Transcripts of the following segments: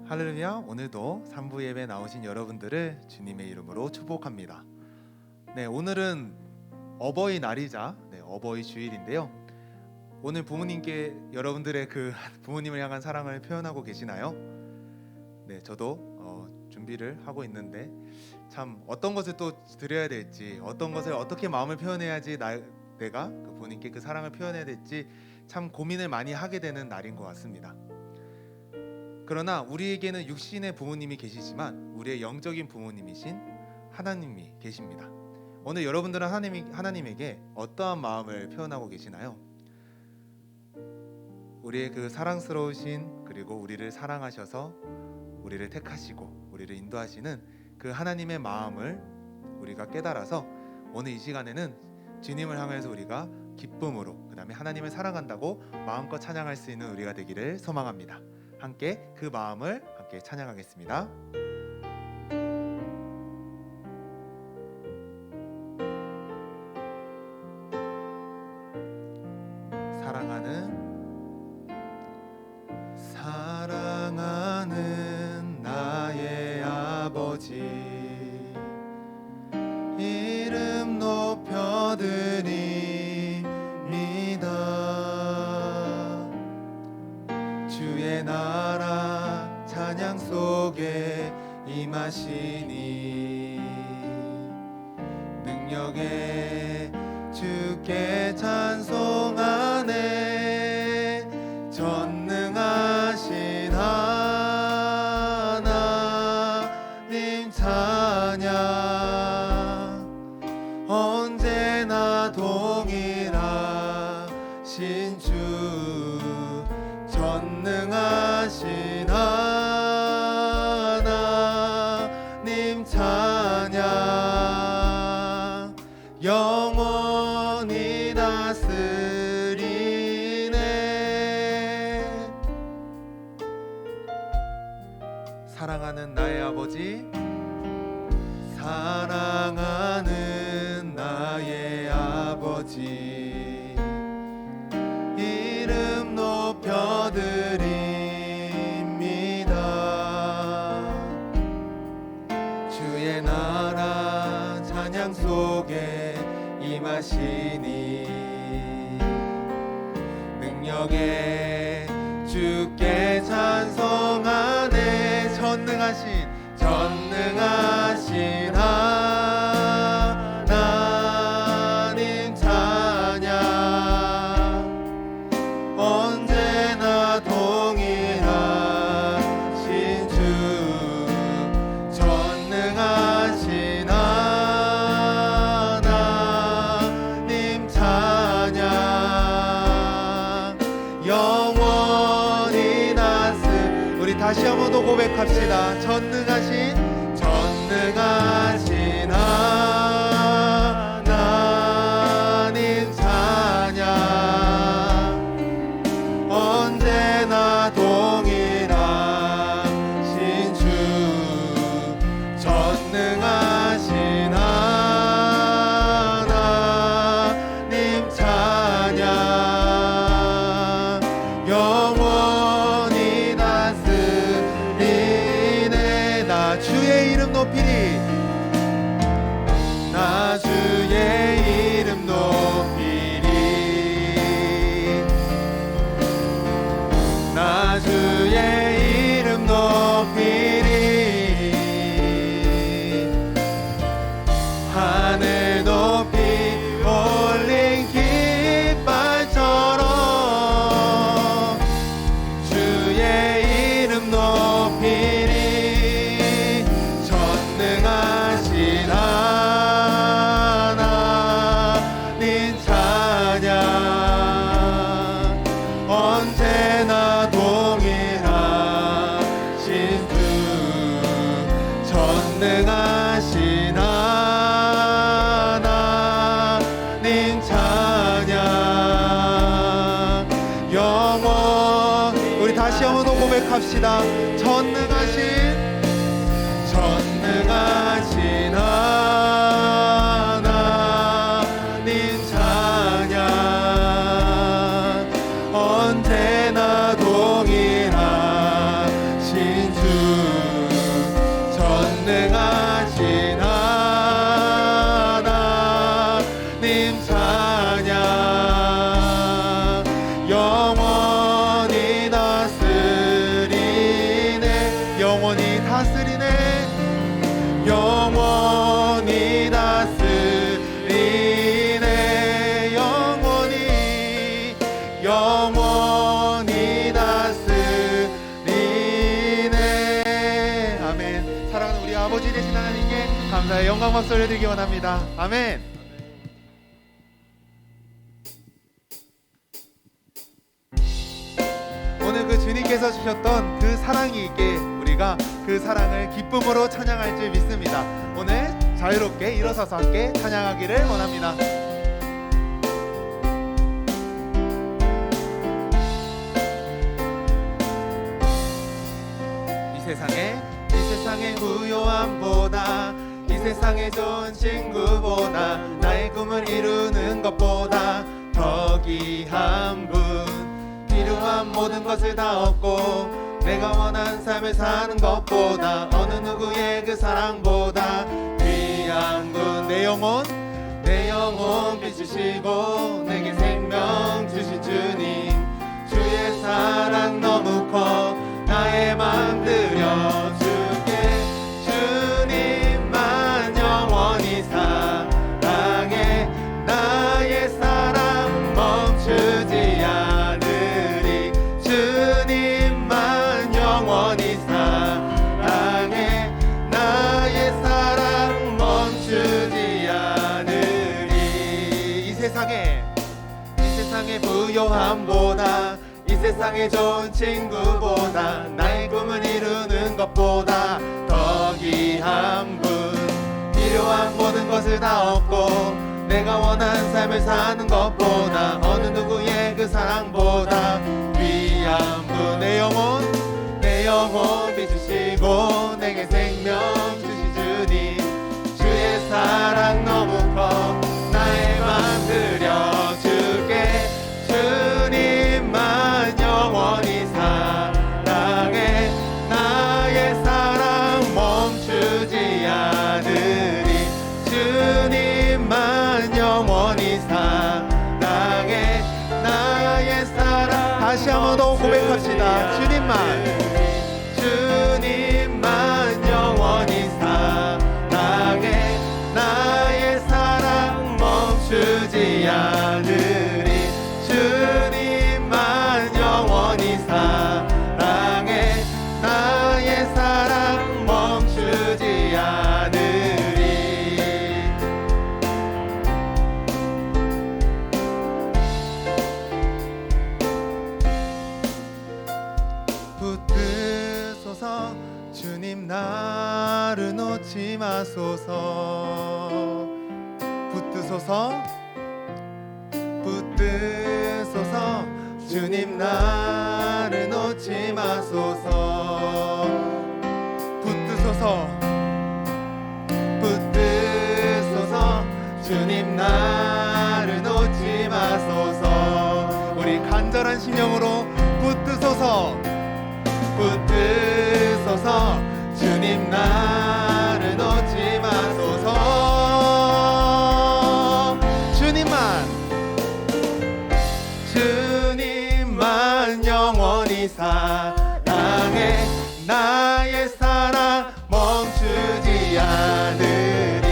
할렐루야. 오늘도 3부 예배 나오신 여러분들을 주님의 이름으로 축복합니다. 네, 오늘은 어버이날이자 어버이 주일인데요. 오늘 부모님께 여러분들의 그 부모님을 향한 사랑을 표현하고 계시나요? 네, 저도 준비를 하고 있는데 참 어떤 것을 또 드려야 될지, 어떤 것을 어떻게 마음을 표현해야지 내가 그 부모님께 그 사랑을 표현해야 될지 참 고민을 많이 하게 되는 날인 것 같습니다. 그러나 우리에게는 육신의 부모님이 계시지만 우리의 영적인 부모님이신 하나님이 계십니다. 오늘 여러분들은 하나님에게 어떠한 마음을 표현하고 계시나요? 우리의 그 사랑스러우신, 그리고 우리를 사랑하셔서 우리를 택하시고 우리를 인도하시는 그 하나님의 마음을 우리가 깨달아서 오늘 이 시간에는 주님을 향해서 우리가 기쁨으로, 그 다음에 하나님을 사랑한다고 마음껏 찬양할 수 있는 우리가 되기를 소망합니다. 함께 그 마음을 함께 찬양하겠습니다. 사랑하는 나의 아버지, 이름 높여드립니다. 주의 나라 찬양 속에 임하시니 능력에 주께 찬송하네. 전능하신 하나님 찬양, 언제나 동일하신 주, 전능하신 하나님 찬양, 영원히 다스리시네. 올려드립니다. 주의 나라 찬양 속에 임하시니 능력에 주께 찬송하네. 전능하신 하나님 찬양 언제나 동일하신 주 전능하신 하나님 찬양 영원히 우리 다시 한번 더 고백합시다. 전능하신 하나님 찬양 언제나 동일하신 주 전능하신 하나님 찬양 영원히 다스리네. 나 주의 이름 높이리. 나 주의 이름 높이리. 나 주의 이름 높이리. 하늘 높이 올린 깃발처럼 주의 이름 높이리. 전능하신 하나님 찬양 언제나 동일하신 주 전능하신 하나님 찬양 영원. 우리 다시 한번 더 고백합시다. 전능하신 하나님 찬양 언제나 동일하신 주 전능하신 하나님 찬양 영원히 다스리네. 영원히 다스리네. 영원히 다스리네. 영원히 다스리네. 아멘. 사랑하는 우리 아버지 되신 하나님께 감사의 영광 박수 올려드리기 원합니다. 아멘. 오늘 그 주님께서 주셨던 그 사랑이 있게 우리가 그 사랑을 기쁨으로 찬양할 줄 믿습니다. 오늘 자유롭게 일어서서 함께 찬양하기를 원합니다. 이 세상의 부요함보다 이 세상의 좋은 친구보다 나의 꿈을 이루는 것보다 더 귀한 분 필요한 모든 것을 다 얻고 내가 원한 삶을 사는 것보다 어느 누구의 그 사랑보다 귀한 분 내 영혼 비추시고 내게 생명 주신 주님 주의 사랑 너무 커 나의 맘 들여줄게 주님만 영원히 사랑해 나의 사랑 멈추지 않으리 주님만 영원히 사랑해 나의 사랑 멈추지 않으리. 이 세상의 부요함보다 이 세상의 좋은 친구보다 나의 꿈을 이루는 것보다 더 귀한 분 필요한 모든 것을 다 얻고 내가 원한 삶을 사는 것보다 어느 누구의 그 사랑보다 귀한 분 내 영혼 비추시고 내게 생명 주신 주님 주의 사랑 너무 커 나의 맘 들여줄게 주님만 영원히 다시 한 번 더 고백합시다. 주님만 영원히 사랑해. 나의 사랑 멈추지 않으리. 주님만 영원히 사랑해. 나의 사랑 멈추지 않으리. 붙드소서 주님 나를 놓지 마소서. 붙드소서 붙드소서 주님 나를 놓지 마소서. 붙드소서 붙드소서 주님 나를 놓지 마소서. 우리 간절한 심령으로 붙드소서 붙드소서 주님 나를 놓지 마소서. 주님만 영원히 사랑해. 나의 사랑 멈추지 않으리.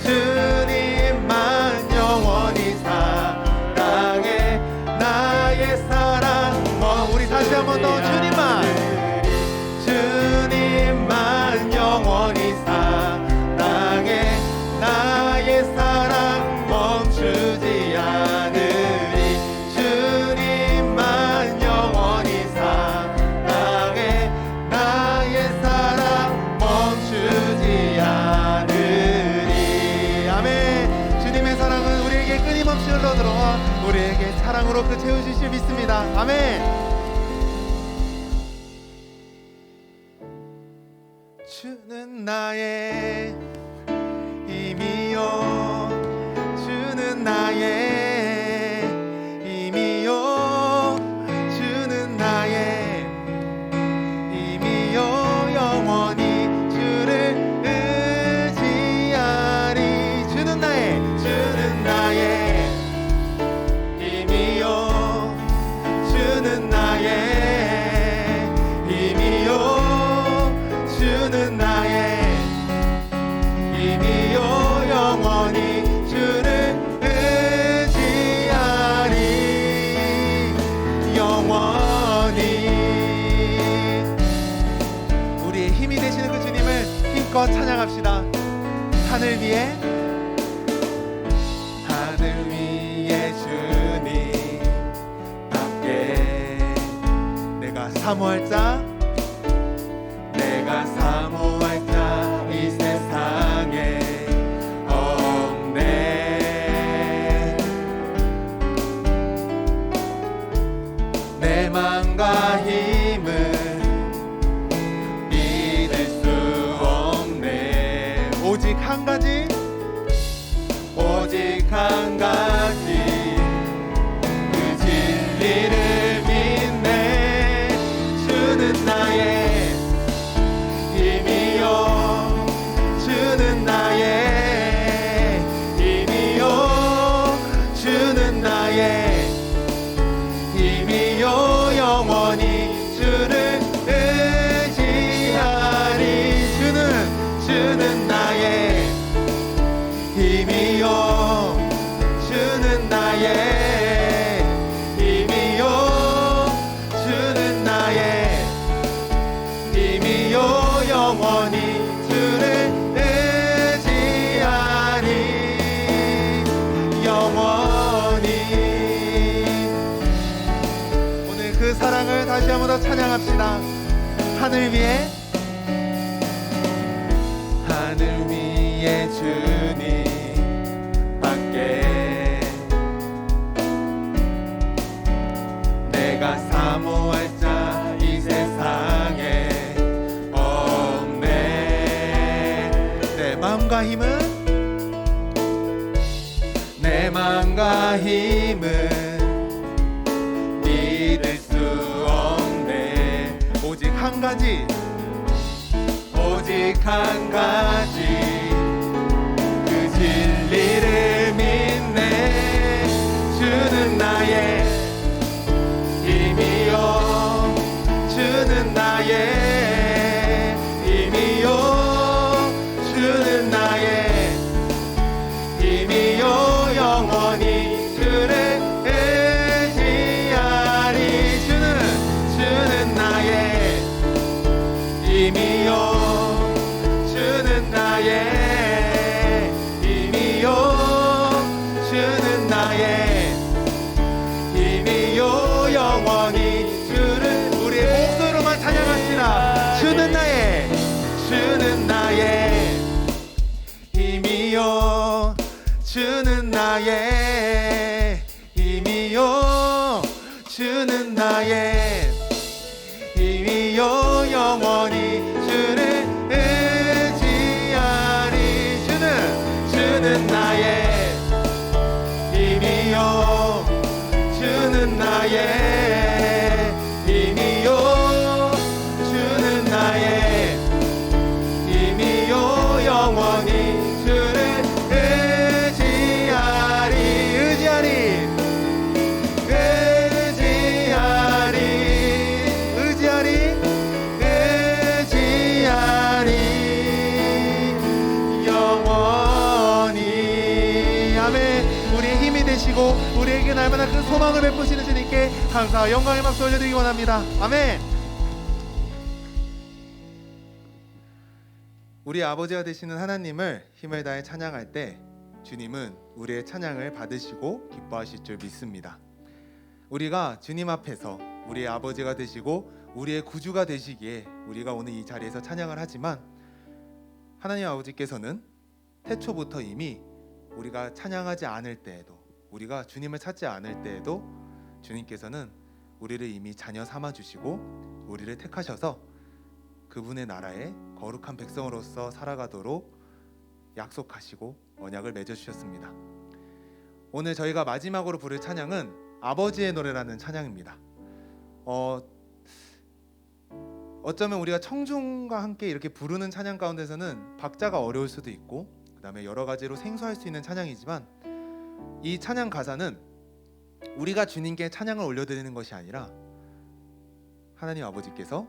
주님만 영원히 사랑해. 나의 사랑 우리 다시 한 번 더 주님만 영원히 사랑해. 나의 사랑 멈추지 않으리. 주님만 영원히 사랑해. 나의 사랑 멈추지 않으리. 아멘. 주님의 사랑은 우리에게 끊임없이 흘러들어와 우리에게 사랑으로 그 채우실 줄 믿습니다. 아멘. 주는 나의 힘이요. 주는 나의 힘이요. 주는 나의 힘이요. 영원히 주를 의지하리. 주는 나의 힘이요. 주는 나의 힘이요. 주는 나의 힘이요. 영원히 주를 의지하리. 영원히 우리의 힘이 되시는 그 주님을 힘껏 찬양합시다. 하늘 위에 주님 밖에 내가 사모할 자 이 세상에 없네. 내 맘과 힘은 믿을 수 없네. 오직 한 가지 그 진리를 믿네. 주는 나의 힘이요. 주는 나의 힘이요. 주는 나의 힘이요. 영원히 주를 의지하리. 주는 나의 힘이요. 주는 나의 힘이요. 주는 나의 힘이요. 영원히 주를 의지하리. 영원히 오늘 그 사랑을 다시 한 번 더 찬양합시다. 하늘 위에 주님 밖에 내가 사모할 자 이 세상에 없네. 내 마음과 힘은 믿을 수 없네. 오직 한 가지 그 진리를 믿네. 주는 나의 힘이 나의 힘이요 영원히 주를 의지하리. 주는 나의 힘이요 주는 나의 힘이요 주는 나의 힘이요 영원히 주를 의지하리. 영원히. 아멘. 우리의 힘이 되시고 우리에게 날마다 큰 소망을 베푸시는 주님께 감사와 영광의 박수 올려드리기 원합니다. 아멘. 우리 아버지가 되시는 하나님을 힘을 다해 찬양할 때 주님은 우리의 찬양을 받으시고 기뻐하실 줄 믿습니다. 우리가 주님 앞에서 우리의 아버지가 되시고 우리의 구주가 되시기에 우리가 오늘 이 자리에서 찬양을 하지만 하나님 아버지께서는 태초부터 이미 우리가 찬양하지 않을 때에도, 우리가 주님을 찾지 않을 때에도 주님께서는 우리를 이미 자녀 삼아 주시고 우리를 택하셔서 그분의 나라에 거룩한 백성으로서 살아가도록 약속하시고 언약을 맺어 주셨습니다. 오늘 저희가 마지막으로 부를 찬양은 아버지의 노래라는 찬양입니다. 어쩌면 우리가 청중과 함께 이렇게 부르는 찬양 가운데서는 박자가 어려울 수도 있고 그 다음에 여러 가지로 생소할 수 있는 찬양이지만 이 찬양 가사는 우리가 주님께 찬양을 올려드리는 것이 아니라 하나님 아버지께서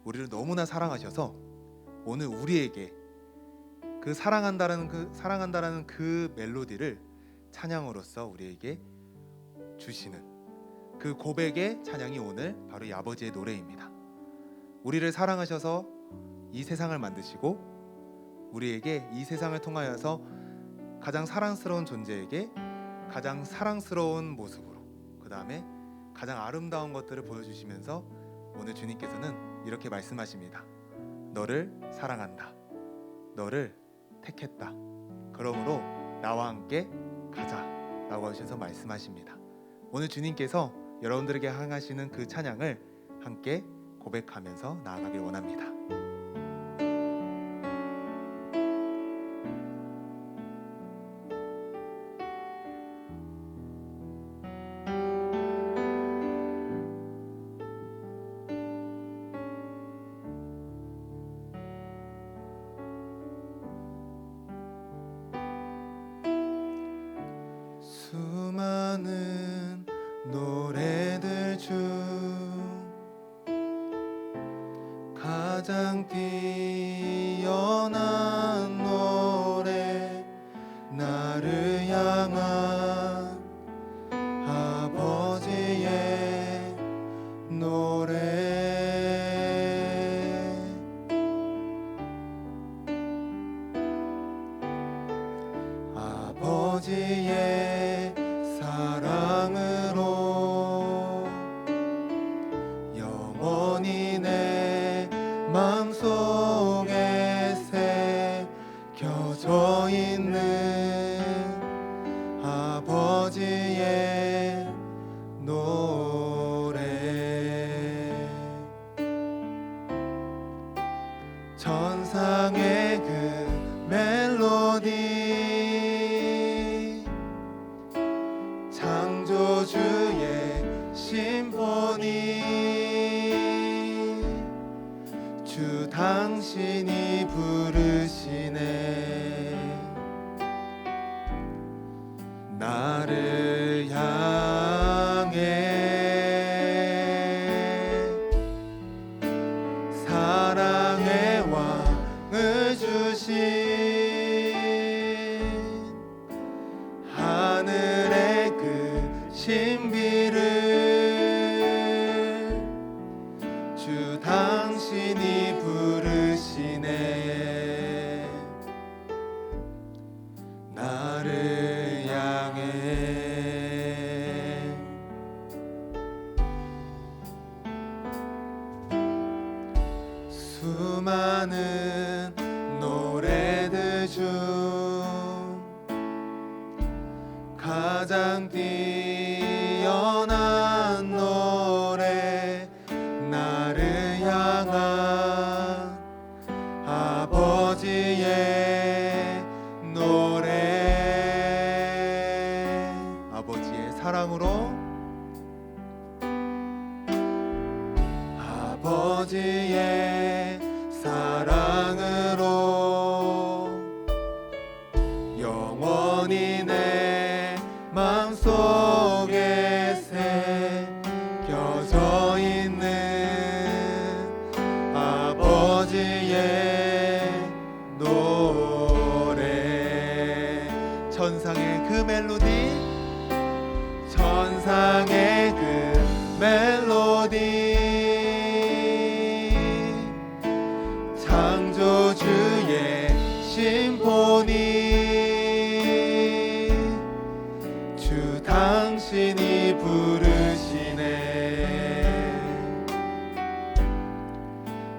우리를 너무나 사랑하셔서 오늘 우리에게 그 사랑한다라는 그 멜로디를 찬양으로서 우리에게 주시는 그 고백의 찬양이 오늘 바로 이 아버지의 노래입니다. 우리를 사랑하셔서 이 세상을 만드시고 우리에게 이 세상을 통하여서 가장 사랑스러운 존재에게 가장 사랑스러운 모습으로 그 다음에 가장 아름다운 것들을 보여주시면서 오늘 주님께서는 이렇게 말씀하십니다. 너를 사랑한다. 너를 택했다. 그러므로 나와 함께 가자 라고 하셔서 말씀하십니다. 오늘 주님께서 여러분들에게 향하시는 그 찬양을 함께 고백하면서 나아가길 원합니다. 수많은 노래들 중 가장 뛰어난 노래 나를 향한 아버지의 노래 아버지의 사랑으로 영원히 내 마음속에 새겨져 있는 아버지의 노래 천상의 그 멜로디 창조주의 심포니 주 당신이 부르시네 나를 향해 사랑의 왕을 주신 하늘의 그 신비를 주 당신이 부르시네 나를 향해 수많은 노래들 중 가장 뛰어난 노래 아버지의 사랑으로 영원히 내 마음속에 새겨져 있는 아버지의 노래. 천상의 그 멜로디, 천상의 그 멜로디, 창조주의 심포니, 주 당신이 부르시네.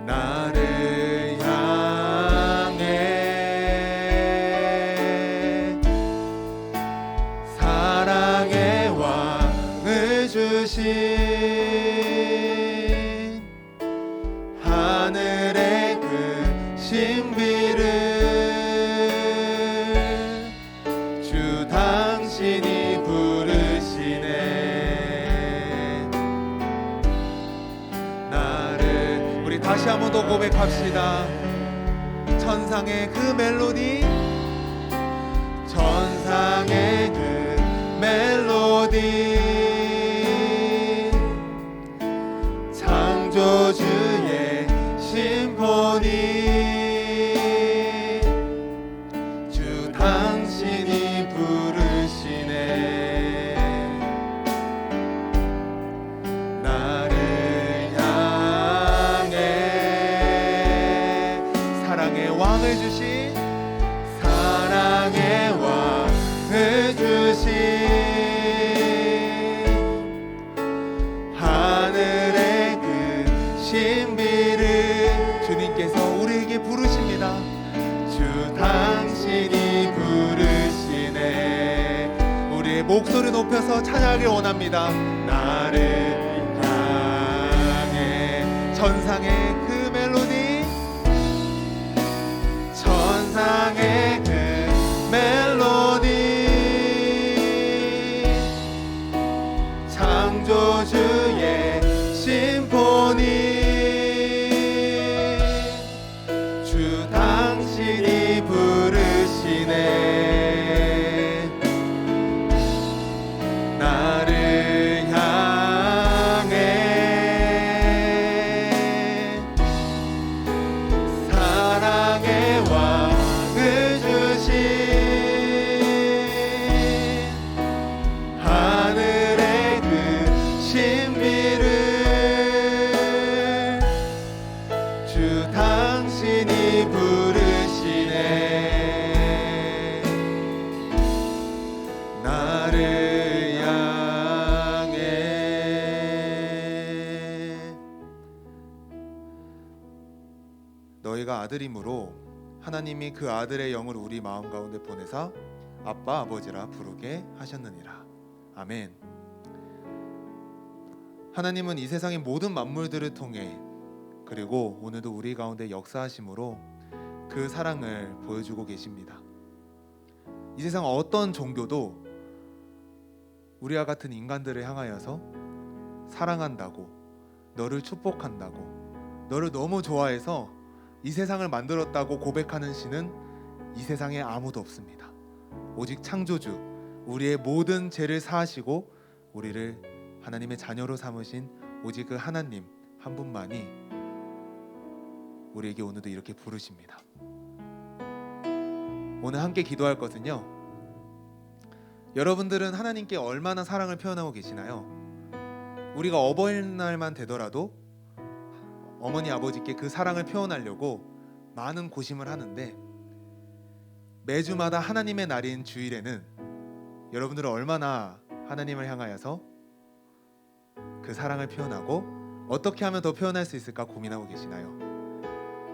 나를 향해 사랑의 왕을 주신 하늘의 그 신비를 주 당신이 부르시네. 나를, 우리 다시 한 번 더 고백합시다. 천상의 그 멜로디, 천상의 그 멜로디, 창조주의 심포니, 주 당신이 부르시네. 나를 향해 사랑의 왕을 주신, 사랑의 왕을 주신 하늘의 그 신비를 주님께서 우리에게 부르십니다. 주 당신이 부르시네. 우리의 목소리 높여서 찬양하길 원합니다. 나를 향해 천상의 그 멜로디, 천상의 그 멜로디, 창조주의 심포니, 주 당신이 부르시네. 나를 향해 사랑의 왕을 주신 하늘의 그 신비를 주 당신이 부르시네. 나를 향해. 너희가 아들이므로 하나님이 그 아들의 영을 우리 마음 가운데 보내사 아빠 아버지라 부르게 하셨느니라. 아멘. 하나님은 이 세상의 모든 만물들을 통해 그리고 오늘도 우리 가운데 역사하심으로 그 사랑을 보여주고 계십니다. 이 세상 어떤 종교도 우리와 같은 인간들을 향하여서 사랑한다고, 너를 축복한다고, 너를 너무 좋아해서 이 세상을 만들었다고 고백하는 신은 이 세상에 아무도 없습니다. 오직 창조주, 우리의 모든 죄를 사하시고 우리를 하나님의 자녀로 삼으신 오직 그 하나님 한 분만이 우리에게 오늘도 이렇게 부르십니다. 오늘 함께 기도할 것은요, 여러분들은 하나님께 얼마나 사랑을 표현하고 계시나요? 우리가 어버이날만 되더라도 어머니 아버지께 그 사랑을 표현하려고 많은 고심을 하는데, 매주마다 하나님의 날인 주일에는 여러분들은 얼마나 하나님을 향하여서 그 사랑을 표현하고 어떻게 하면 더 표현할 수 있을까 고민하고 계시나요?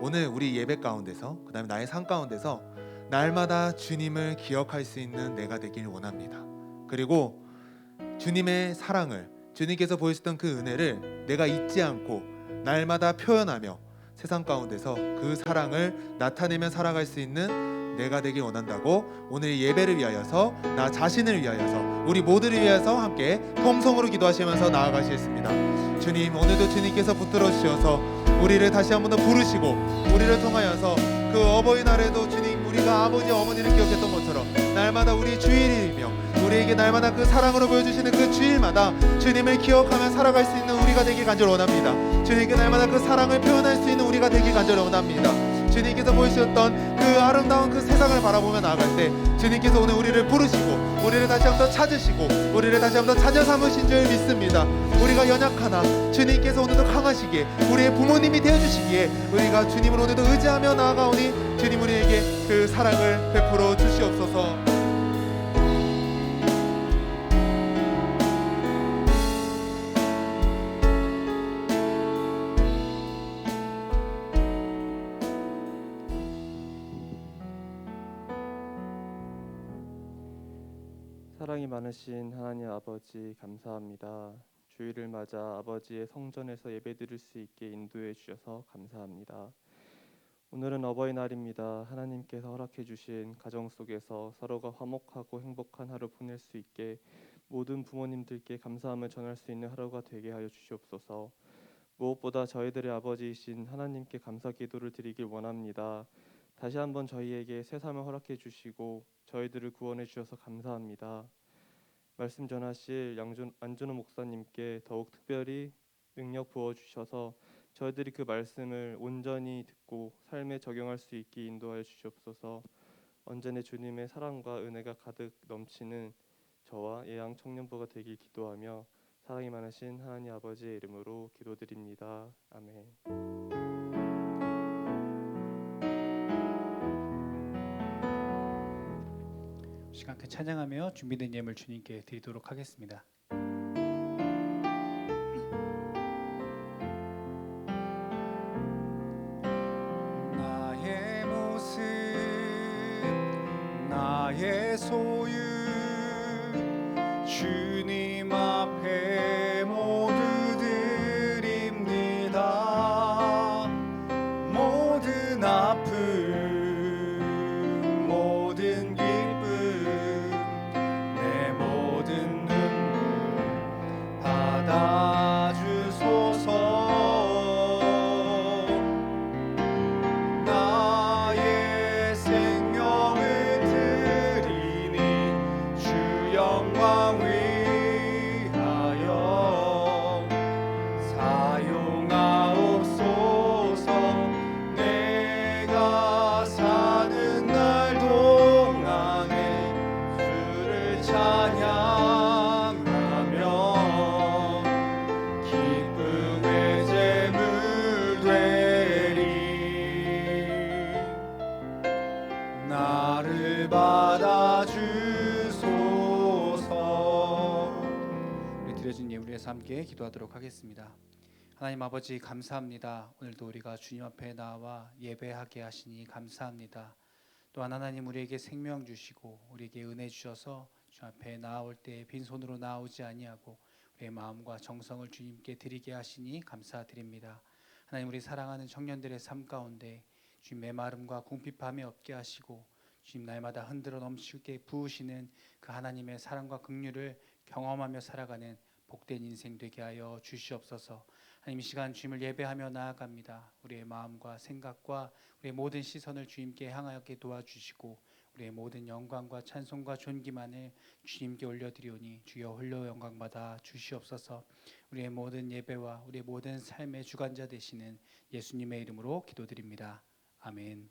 오늘 우리 예배 가운데서, 그 다음에 나의 삶 가운데서 날마다 주님을 기억할 수 있는 내가 되길 원합니다. 그리고 주님의 사랑을, 주님께서 보여주셨던 그 은혜를 내가 잊지 않고 날마다 표현하며 세상 가운데서 그 사랑을 나타내며 살아갈 수 있는 내가 되길 원한다고, 오늘 예배를 위하여서, 나 자신을 위하여서, 우리 모두를 위해서 함께 통성으로 기도하시면서 나아가시겠습니다. 주님, 오늘도 주님께서 붙들어 주셔서 우리를 다시 한 번 더 부르시고 우리를 통하여서 그 어버이날에도 주님 우리가 아버지 어머니를 기억했던 것처럼 날마다 우리 주일이며 우리에게 날마다 그 사랑으로 보여주시는 그 주일마다 주님을 기억하며 살아갈 수 있는 우리가 되길 간절히 원합니다. 주님께 날마다 그 사랑을 표현할 수 있는 우리가 되길 간절히 원합니다. 주님께서 보이셨던 그 아름다운 그 세상을 바라보며 나아갈 때 주님께서 오늘 우리를 부르시고 우리를 다시 한번 더 찾으시고 우리를 다시 한번 더 찾아 삼으신 줄 믿습니다. 우리가 연약하나 주님께서 오늘도 강하시기에 우리의 부모님이 되어주시기에 우리가 주님을 오늘도 의지하며 나아가오니 주님 우리에게 그 사랑을 베풀어 주시옵소서. 사랑이 많으신 하나님 아버지 감사합니다. 주일을 맞아 아버지의 성전에서 예배드릴 수 있게 인도해 주셔서 감사합니다. 오늘은 어버이날입니다. 하나님께서 허락해 주신 가정 속에서 서로가 화목하고 행복한 하루 보낼 수 있게 모든 부모님들께 감사함을 전할 수 있는 하루가 되게 하여 주시옵소서. 무엇보다 저희들의 아버지이신 하나님께 감사 기도를 드리길 원합니다. 다시 한번 저희에게 새 삶을 허락해 주시고 저희들을 구원해 주셔서 감사합니다. 말씀 전하실 안준호 목사님께 더욱 특별히 능력 부어 주셔서 저희들이 그 말씀을 온전히 듣고 삶에 적용할 수 있게 인도하여 주시옵소서. 언제나 주님의 사랑과 은혜가 가득 넘치는 저와 예양 청년부가 되길 기도하며 사랑이 많으신 하나님 아버지의 이름으로 기도드립니다. 아멘. 시간 그 찬양하며 준비된 예물 주님께 드리도록 하겠습니다. 나의 모습 나의 소유 주님 앞에 모두 드립니다. 모든 아픔 모든 나를 받아주소서. 우리 드려진 예물에서 함께 기도하도록 하겠습니다. 하나님 아버지 감사합니다. 오늘도 우리가 주님 앞에 나와 예배하게 하시니 감사합니다. 또한 하나님 우리에게 생명 주시고 우리에게 은혜 주셔서 주 앞에 나아올 때 빈손으로 나오지 아니하고 우리의 마음과 정성을 주님께 드리게 하시니 감사드립니다. 하나님 우리 사랑하는 청년들의 삶 가운데 주님 메마름과 궁핍함이 없게 하시고 주님 날마다 흔들어 넘치게 부으시는 그 하나님의 사랑과 긍휼을 경험하며 살아가는 복된 인생 되게 하여 주시옵소서. 하나님 이 시간 주님을 예배하며 나아갑니다. 우리의 마음과 생각과 우리의 모든 시선을 주님께 향하게 도와주시고 우리의 모든 영광과 찬송과 존귀만을 주님께 올려드리오니 주여 홀로 영광 받아 주시옵소서. 우리의 모든 예배와 우리의 모든 삶의 주관자 되시는 예수님의 이름으로 기도드립니다. 아멘.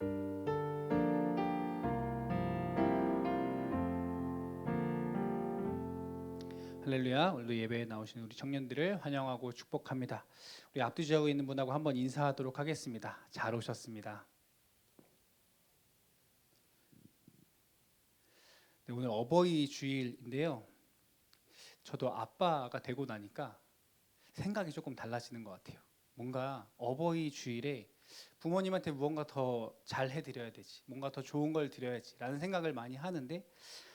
할렐루야. 오늘도 예배에 나오시는 우리 청년들을 환영하고 축복합니다. 우리 앞뒤지하고 있는 분하고 한번 인사하도록 하겠습니다. 잘 오셨습니다. 네, 오늘 어버이 주일인데요. 저도 아빠가 되고 나니까 생각이 조금 달라지는 것 같아요. 뭔가 어버이 주일에 부모님한테 무언가 더 잘 해드려야 되지, 뭔가 더 좋은 걸 드려야지 라는 생각을 많이 하는데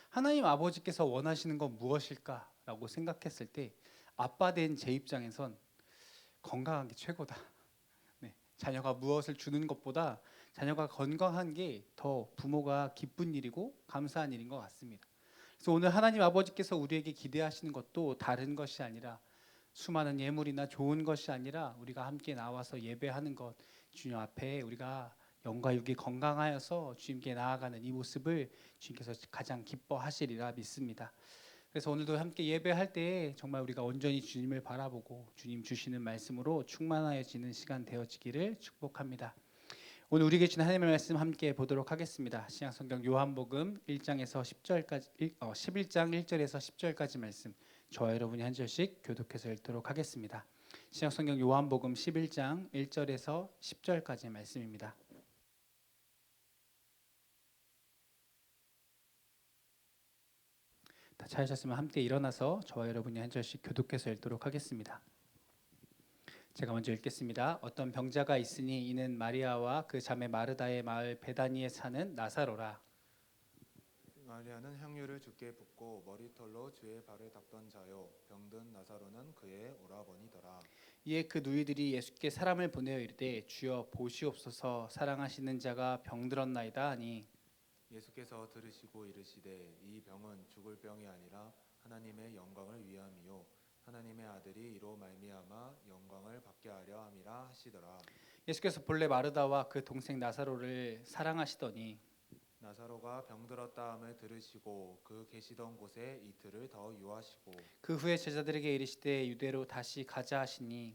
하나님 아버지께서 원하시는 건 무엇일까? 라고 생각했을 때 아빠 된 제 입장에선 건강한 게 최고다. 네, 자녀가 무엇을 주는 것보다 자녀가 건강한 게 더 부모가 기쁜 일이고 감사한 일인 것 같습니다. 그래서 오늘 하나님 아버지께서 우리에게 기대하시는 것도 다른 것이 아니라 수많은 예물이나 좋은 것이 아니라 우리가 함께 나와서 예배하는 것, 주님 앞에 우리가 영과 육이 건강하여서 주님께 나아가는 이 모습을 주님께서 가장 기뻐하시리라 믿습니다. 그래서 오늘도 함께 예배할 때 정말 우리가 온전히 주님을 바라보고 주님 주시는 말씀으로 충만하여지는 시간 되어지기를 축복합니다. 오늘 우리에게 주신 하나님의 말씀 함께 보도록 하겠습니다. 신약성경 요한복음 1장에서 10절까지 11장 1절에서 10절까지 말씀 저와 여러분이 한 절씩 교독해서 읽도록 하겠습니다. 신약성경 요한복음 11장 1절에서 10절까지 말씀입니다. 다 찾으셨으면 함께 일어나서 저와 여러분이 한 절씩 교독해서 읽도록 하겠습니다. 제가 먼저 읽겠습니다. 어떤 병자가 있으니 이는 마리아와 그 자매 마르다의 마을 베다니에 사는 나사로라. 마리아는 향유를 주께 붓고 머리털로 주의 발을 닦던 자요 병든 나사로는 그의 오라버니더라. 이에 그 누이들이 예수께 사람을 보내어 이르되 주여 보시옵소서 사랑하시는 자가 병들었나이다 하니 예수께서 들으시고 이르시되 이 병은 죽을 병이 아니라 하나님의 영광을 위함이요 하나님의 아들이 이로 말미암아 영광을 받게 하려 함이라 하시더라. 예수께서 본래 마르다와 그 동생 나사로를 사랑하시더니 나사로가 병들었다 함을 들으시고 그 계시던 곳에 이틀을 더 유하시고 그 후에 제자들에게 이르시되 유대로 다시 가자 하시니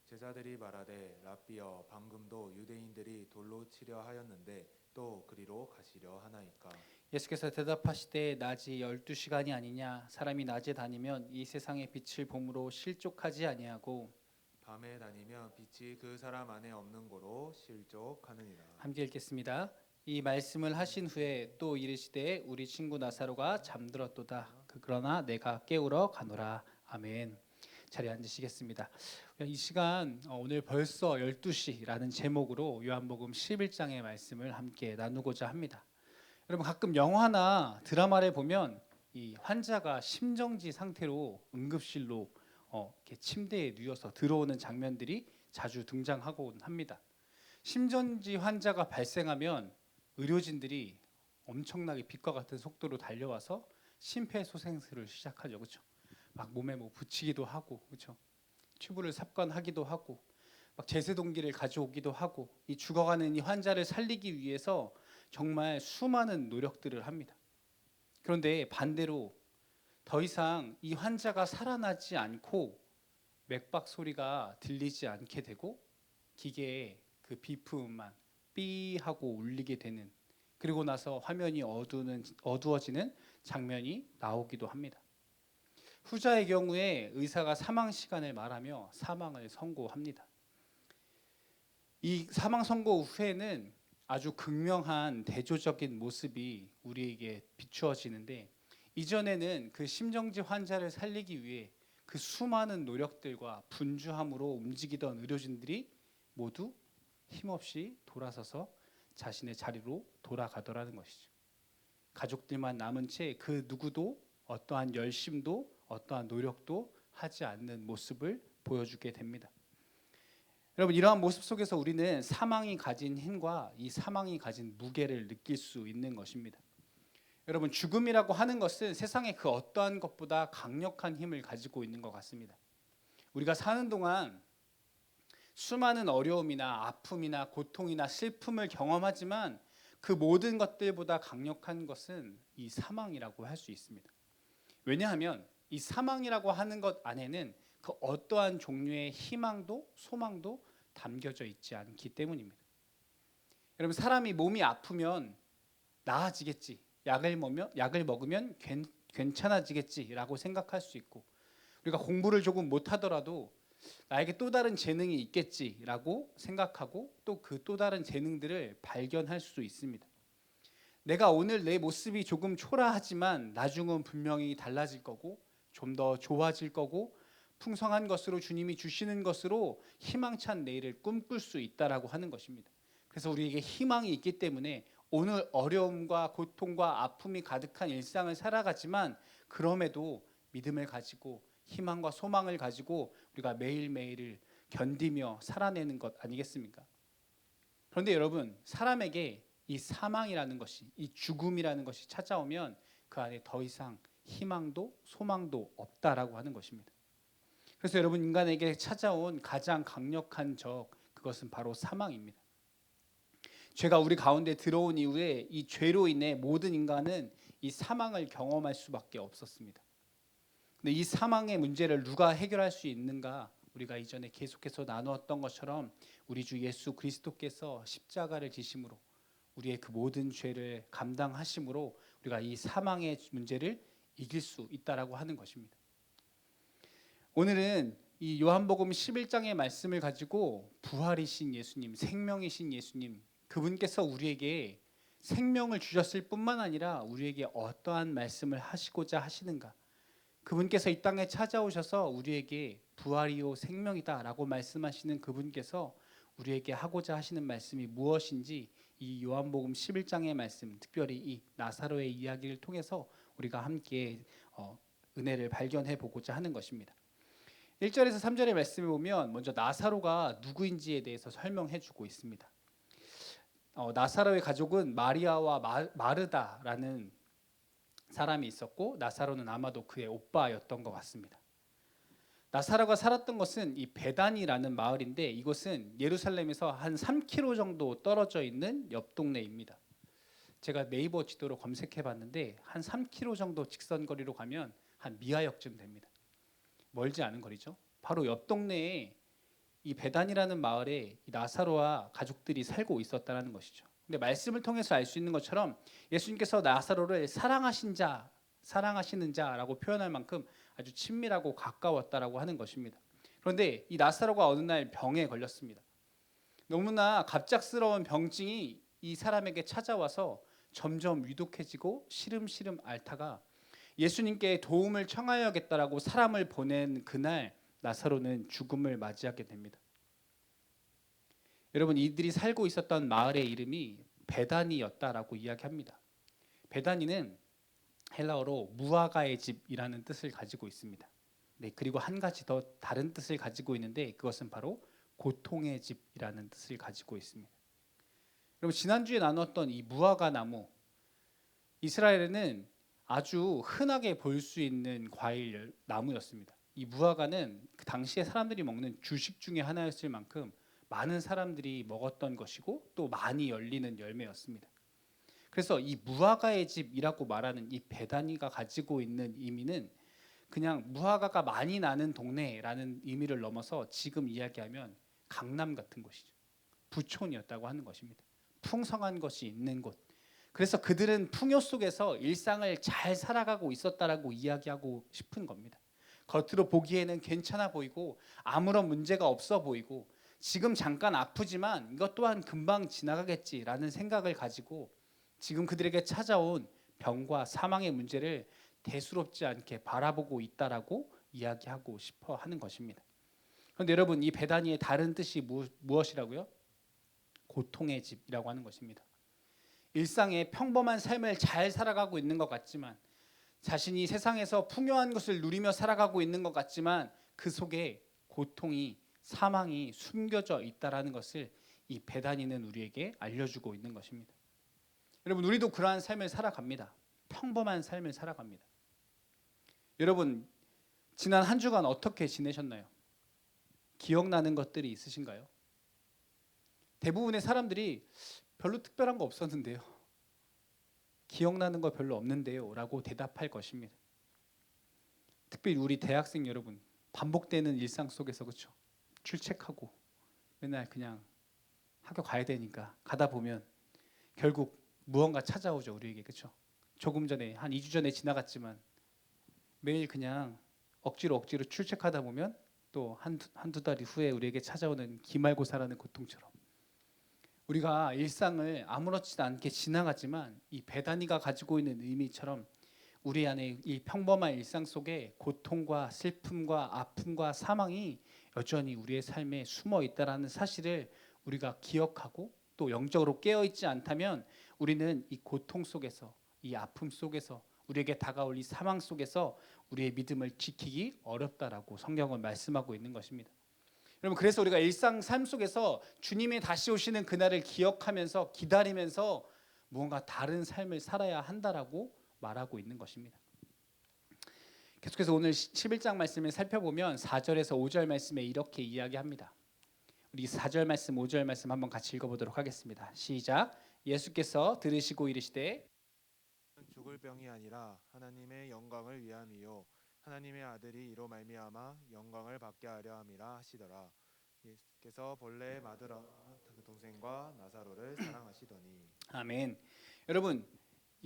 제자들이 말하되 랍비여 방금도 유대인들이 돌로 치려 하였는데 또 그리로 가시려 하나이까. 예수께서 대답하시되 낮이 12시간이 아니냐 사람이 낮에 다니면 이 세상의 빛을 봄으로 실족하지 아니하고 밤에 다니면 빛이 그 사람 안에 없는 고로 실족하느니라. 함께 읽겠습니다. 이 말씀을 하신 후에 또 이르시되 우리 친구 나사로가 잠들었도다. 그러나 내가 깨우러 가노라. 아멘. 자리에 앉으시겠습니다. 이 시간 오늘 벌써 12시라는 제목으로 요한복음 11장의 말씀을 함께 나누고자 합니다. 여러분 가끔 영화나 드라마를 보면 이 환자가 심정지 상태로 응급실로 이렇게 침대에 누워서 들어오는 장면들이 자주 등장하곤 합니다. 심정지 환자가 발생하면 의료진들이 엄청나게 빛과 같은 속도로 달려와서 심폐소생술을 시작하죠, 그렇죠? 막 몸에 뭐 붙이기도 하고, 그렇죠? 튜브를 삽관하기도 하고, 막 제세동기를 가져오기도 하고, 이 죽어가는 이 환자를 살리기 위해서 정말 수많은 노력들을 합니다. 그런데 반대로 더 이상 이 환자가 살아나지 않고 맥박 소리가 들리지 않게 되고 기계에 그 비품만 삐 하고 울리게 되는, 그리고 나서 화면이 어두워지는 장면이 나오기도 합니다. 후자의 경우에 의사가 사망 시간을 말하며 사망을 선고합니다. 이 사망 선고 후에는 아주 극명한 대조적인 모습이 우리에게 비추어지는데, 이전에는 그 심정지 환자를 살리기 위해 그 수많은 노력들과 분주함으로 움직이던 의료진들이 모두 힘없이 돌아서서 자신의 자리로 돌아가더라는 것이죠. 가족들만 남은 채 그 누구도 어떠한 열심도 어떠한 노력도 하지 않는 모습을 보여주게 됩니다. 여러분, 이러한 모습 속에서 우리는 사망이 가진 힘과 이 사망이 가진 무게를 느낄 수 있는 것입니다. 여러분, 죽음이라고 하는 것은 세상의 그 어떠한 것보다 강력한 힘을 가지고 있는 것 같습니다. 우리가 사는 동안 수많은 어려움이나 아픔이나 고통이나 슬픔을 경험하지만 그 모든 것들보다 강력한 것은 이 사망이라고 할 수 있습니다. 왜냐하면 이 사망이라고 하는 것 안에는 그 어떠한 종류의 희망도 소망도 담겨져 있지 않기 때문입니다. 여러분, 사람이 몸이 아프면 나아지겠지, 약을 먹으면 괜찮아지겠지라고 생각할 수 있고, 우리가 공부를 조금 못하더라도 나에게 또 다른 재능이 있겠지라고 생각하고 또 그 또 다른 재능들을 발견할 수 있습니다. 내가 오늘 내 모습이 조금 초라하지만 나중은 분명히 달라질 거고 좀 더 좋아질 거고 풍성한 것으로 주님이 주시는 것으로 희망찬 내일을 꿈꿀 수 있다라고 하는 것입니다. 그래서 우리에게 희망이 있기 때문에 오늘 어려움과 고통과 아픔이 가득한 일상을 살아가지만 그럼에도 믿음을 가지고 희망과 소망을 가지고 우리가 매일매일을 견디며 살아내는 것 아니겠습니까? 그런데 여러분, 사람에게 이 사망이라는 것이, 이 죽음이라는 것이 찾아오면 그 안에 더 이상 희망도 소망도 없다라고 하는 것입니다. 그래서 여러분, 인간에게 찾아온 가장 강력한 적, 그것은 바로 사망입니다. 죄가 우리 가운데 들어온 이후에 이 죄로 인해 모든 인간은 이 사망을 경험할 수밖에 없었습니다. 근데 이 사망의 문제를 누가 해결할 수 있는가? 우리가 이전에 계속해서 나누었던 것처럼 우리 주 예수 그리스도께서 십자가를 지심으로 우리의 그 모든 죄를 감당하심으로 우리가 이 사망의 문제를 이길 수 있다라고 하는 것입니다. 오늘은 이 요한복음 11장의 말씀을 가지고 부활이신 예수님, 생명이신 예수님, 그분께서 우리에게 생명을 주셨을 뿐만 아니라 우리에게 어떠한 말씀을 하시고자 하시는가, 그분께서 이 땅에 찾아오셔서 우리에게 부활이요 생명이다라고 말씀하시는 그분께서 우리에게 하고자 하시는 말씀이 무엇인지 이 요한복음 11장의 말씀, 특별히 이 나사로의 이야기를 통해서 우리가 함께 은혜를 발견해 보고자 하는 것입니다. 1절에서 3절의 말씀을 보면 먼저 나사로가 누구인지에 대해서 설명해 주고 있습니다. 나사로의 가족은 마리아와 마르다라는 사람이 있었고, 나사로는 아마도 그의 오빠였던 것 같습니다. 나사로가 살았던 것은 이 베단이라는 마을인데, 이곳은 예루살렘에서 한 3km 정도 떨어져 있는 옆 동네입니다. 제가 네이버 지도로 검색해 봤는데 한 3km 정도 직선 거리로 가면 한 미아역쯤 됩니다. 멀지 않은 거리죠. 바로 옆 동네에 이 베단이라는 마을에 이 나사로와 가족들이 살고 있었다는 것이죠. 근데 말씀을 통해서 알 수 있는 것처럼 예수님께서 나사로를 사랑하시는 자라고 표현할 만큼 아주 친밀하고 가까웠다라고 하는 것입니다. 그런데 이 나사로가 어느 날 병에 걸렸습니다. 너무나 갑작스러운 병증이 이 사람에게 찾아와서 점점 위독해지고 시름시름 앓다가 예수님께 도움을 청하여야겠다라고 사람을 보낸 그날 나사로는 죽음을 맞이하게 됩니다. 여러분, 이들이 살고 있었던 마을의 이름이 베다니였다라고 이야기합니다. 베다니는 헬라어로 무화과의 집이라는 뜻을 가지고 있습니다. 네, 그리고 한 가지 더 다른 뜻을 가지고 있는데 그것은 바로 고통의 집이라는 뜻을 가지고 있습니다. 여러분, 지난주에 나눴던 이 무화과 나무, 이스라엘에는 아주 흔하게 볼 수 있는 과일 나무였습니다. 이 무화과는 그 당시에 사람들이 먹는 주식 중에 하나였을 만큼 많은 사람들이 먹었던 것이고 또 많이 열리는 열매였습니다. 그래서 이 무화과의 집이라고 말하는 이 베다니가 가지고 있는 의미는 그냥 무화과가 많이 나는 동네라는 의미를 넘어서 지금 이야기하면 강남 같은 곳이죠. 부촌이었다고 하는 것입니다. 풍성한 것이 있는 곳. 그래서 그들은 풍요 속에서 일상을 잘 살아가고 있었다라고 이야기하고 싶은 겁니다. 겉으로 보기에는 괜찮아 보이고 아무런 문제가 없어 보이고 지금 잠깐 아프지만 이것 또한 금방 지나가겠지라는 생각을 가지고 지금 그들에게 찾아온 병과 사망의 문제를 대수롭지 않게 바라보고 있다라고 이야기하고 싶어 하는 것입니다. 그런데 여러분, 이 베다니의 다른 뜻이 무엇이라고요? 고통의 집이라고 하는 것입니다. 일상의 평범한 삶을 잘 살아가고 있는 것 같지만, 자신이 세상에서 풍요한 것을 누리며 살아가고 있는 것 같지만 그 속에 고통이, 사망이 숨겨져 있다라는 것을 이 베다니는 우리에게 알려주고 있는 것입니다. 여러분, 우리도 그러한 삶을 살아갑니다. 평범한 삶을 살아갑니다. 여러분, 지난 한 주간 어떻게 지내셨나요? 기억나는 것들이 있으신가요? 대부분의 사람들이 별로 특별한 거 없었는데요, 기억나는 거 별로 없는데요 라고 대답할 것입니다. 특별히 우리 대학생 여러분, 반복되는 일상 속에서, 그렇죠? 출첵하고 맨날 그냥 학교 가야 되니까 가다 보면 결국 무언가 찾아오죠, 우리에게. 그렇죠? 조금 전에, 한 2주 전에 지나갔지만 매일 그냥 억지로 출첵하다 보면 또 한두 달 후에 우리에게 찾아오는 기말고사라는 고통처럼 우리가 일상을 아무렇지도 않게 지나가지만 이 베다니가 가지고 있는 의미처럼 우리 안에 이 평범한 일상 속에 고통과 슬픔과 아픔과 사망이 여전히 우리의 삶에 숨어 있다라는 사실을 우리가 기억하고 또 영적으로 깨어 있지 않다면 우리는 이 고통 속에서, 이 아픔 속에서, 우리에게 다가올 이 사망 속에서 우리의 믿음을 지키기 어렵다라고 성경은 말씀하고 있는 것입니다. 여러분, 그래서 우리가 일상 삶 속에서 주님이 다시 오시는 그날을 기억하면서 기다리면서 무언가 다른 삶을 살아야 한다라고 말하고 있는 것입니다. 계속해서 오늘 11장 말씀을 살펴보면 4절에서 5절 말씀에 이렇게 이야기합니다. 우리 4절 말씀, 5절 말씀 한번 같이 읽어보도록 하겠습니다. 시작. 예수께서 들으시고 이르시되 죽을 병이 아니라 하나님의 영광을 위함이요 하나님의 아들이 이로 말미암아 영광을 받게 하려 함이라 하시더라. 예수께서 본래 마드라 그 동생과 나사로를 사랑하시더니. 아멘. 여러분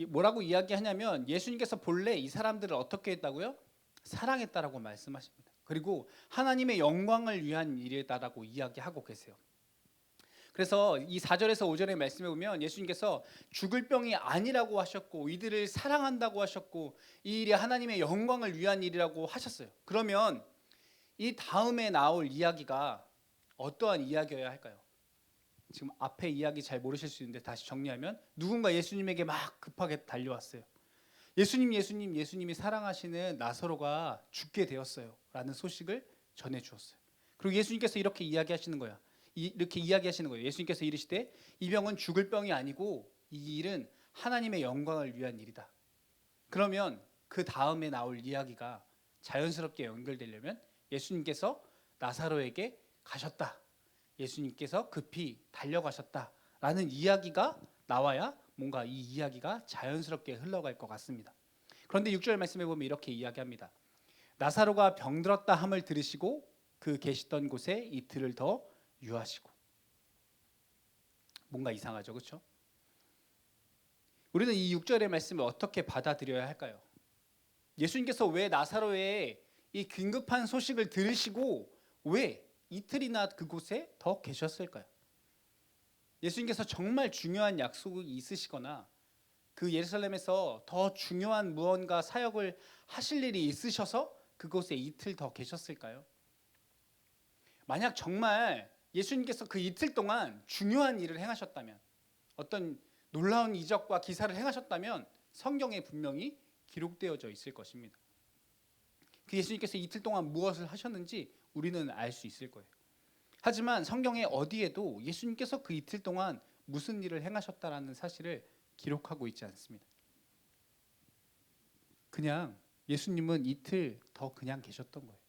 뭐라고 이야기하냐면 예수님께서 본래 이 사람들을 어떻게 했다고요? 사랑했다라고 말씀하십니다. 그리고 하나님의 영광을 위한 일이다라고 이야기하고 계세요. 그래서 이 4절에서 5절의 말씀에 보면 예수님께서 죽을 병이 아니라고 하셨고 이들을 사랑한다고 하셨고 이 일이 하나님의 영광을 위한 일이라고 하셨어요. 그러면 이 다음에 나올 이야기가 어떠한 이야기여야 할까요? 지금 앞에 이야기 잘 모르실 수 있는데 다시 정리하면 누군가 예수님에게 막 급하게 달려왔어요. 예수님이 사랑하시는 나사로가 죽게 되었어요 라는 소식을 전해 주었어요. 그리고 예수님께서 이렇게 이야기하시는 거예요. 예수님께서 이르시되 이 병은 죽을 병이 아니고 이 일은 하나님의 영광을 위한 일이다. 그러면 그 다음에 나올 이야기가 자연스럽게 연결되려면 예수님께서 나사로에게 가셨다. 예수님께서 급히 달려가셨다라는 이야기가 나와야 뭔가 이 이야기가 자연스럽게 흘러갈 것 같습니다. 그런데 6절 말씀에 보면 이렇게 이야기합니다. 나사로가 병들었다 함을 들으시고 그 계시던 곳에 이틀을 더 유하시고. 뭔가 이상하죠, 그렇죠? 우리는 이 6절의 말씀을 어떻게 받아들여야 할까요? 예수님께서 왜 나사로의 이 긴급한 소식을 들으시고 왜 이틀이나 그곳에 더 계셨을까요? 예수님께서 정말 중요한 약속이 있으시거나 그 예루살렘에서 더 중요한 무언가 사역을 하실 일이 있으셔서 그곳에 이틀 더 계셨을까요? 만약 정말 예수님께서 그 이틀 동안 중요한 일을 행하셨다면, 어떤 놀라운 이적과 기사를 행하셨다면 성경에 분명히 기록되어져 있을 것입니다. 그 예수님께서 이틀 동안 무엇을 하셨는지 우리는 알 수 있을 거예요. 하지만 성경에 어디에도 예수님께서 그 이틀 동안 무슨 일을 행하셨다라는 사실을 기록하고 있지 않습니다. 그냥 예수님은 이틀 더 그냥 계셨던 거예요.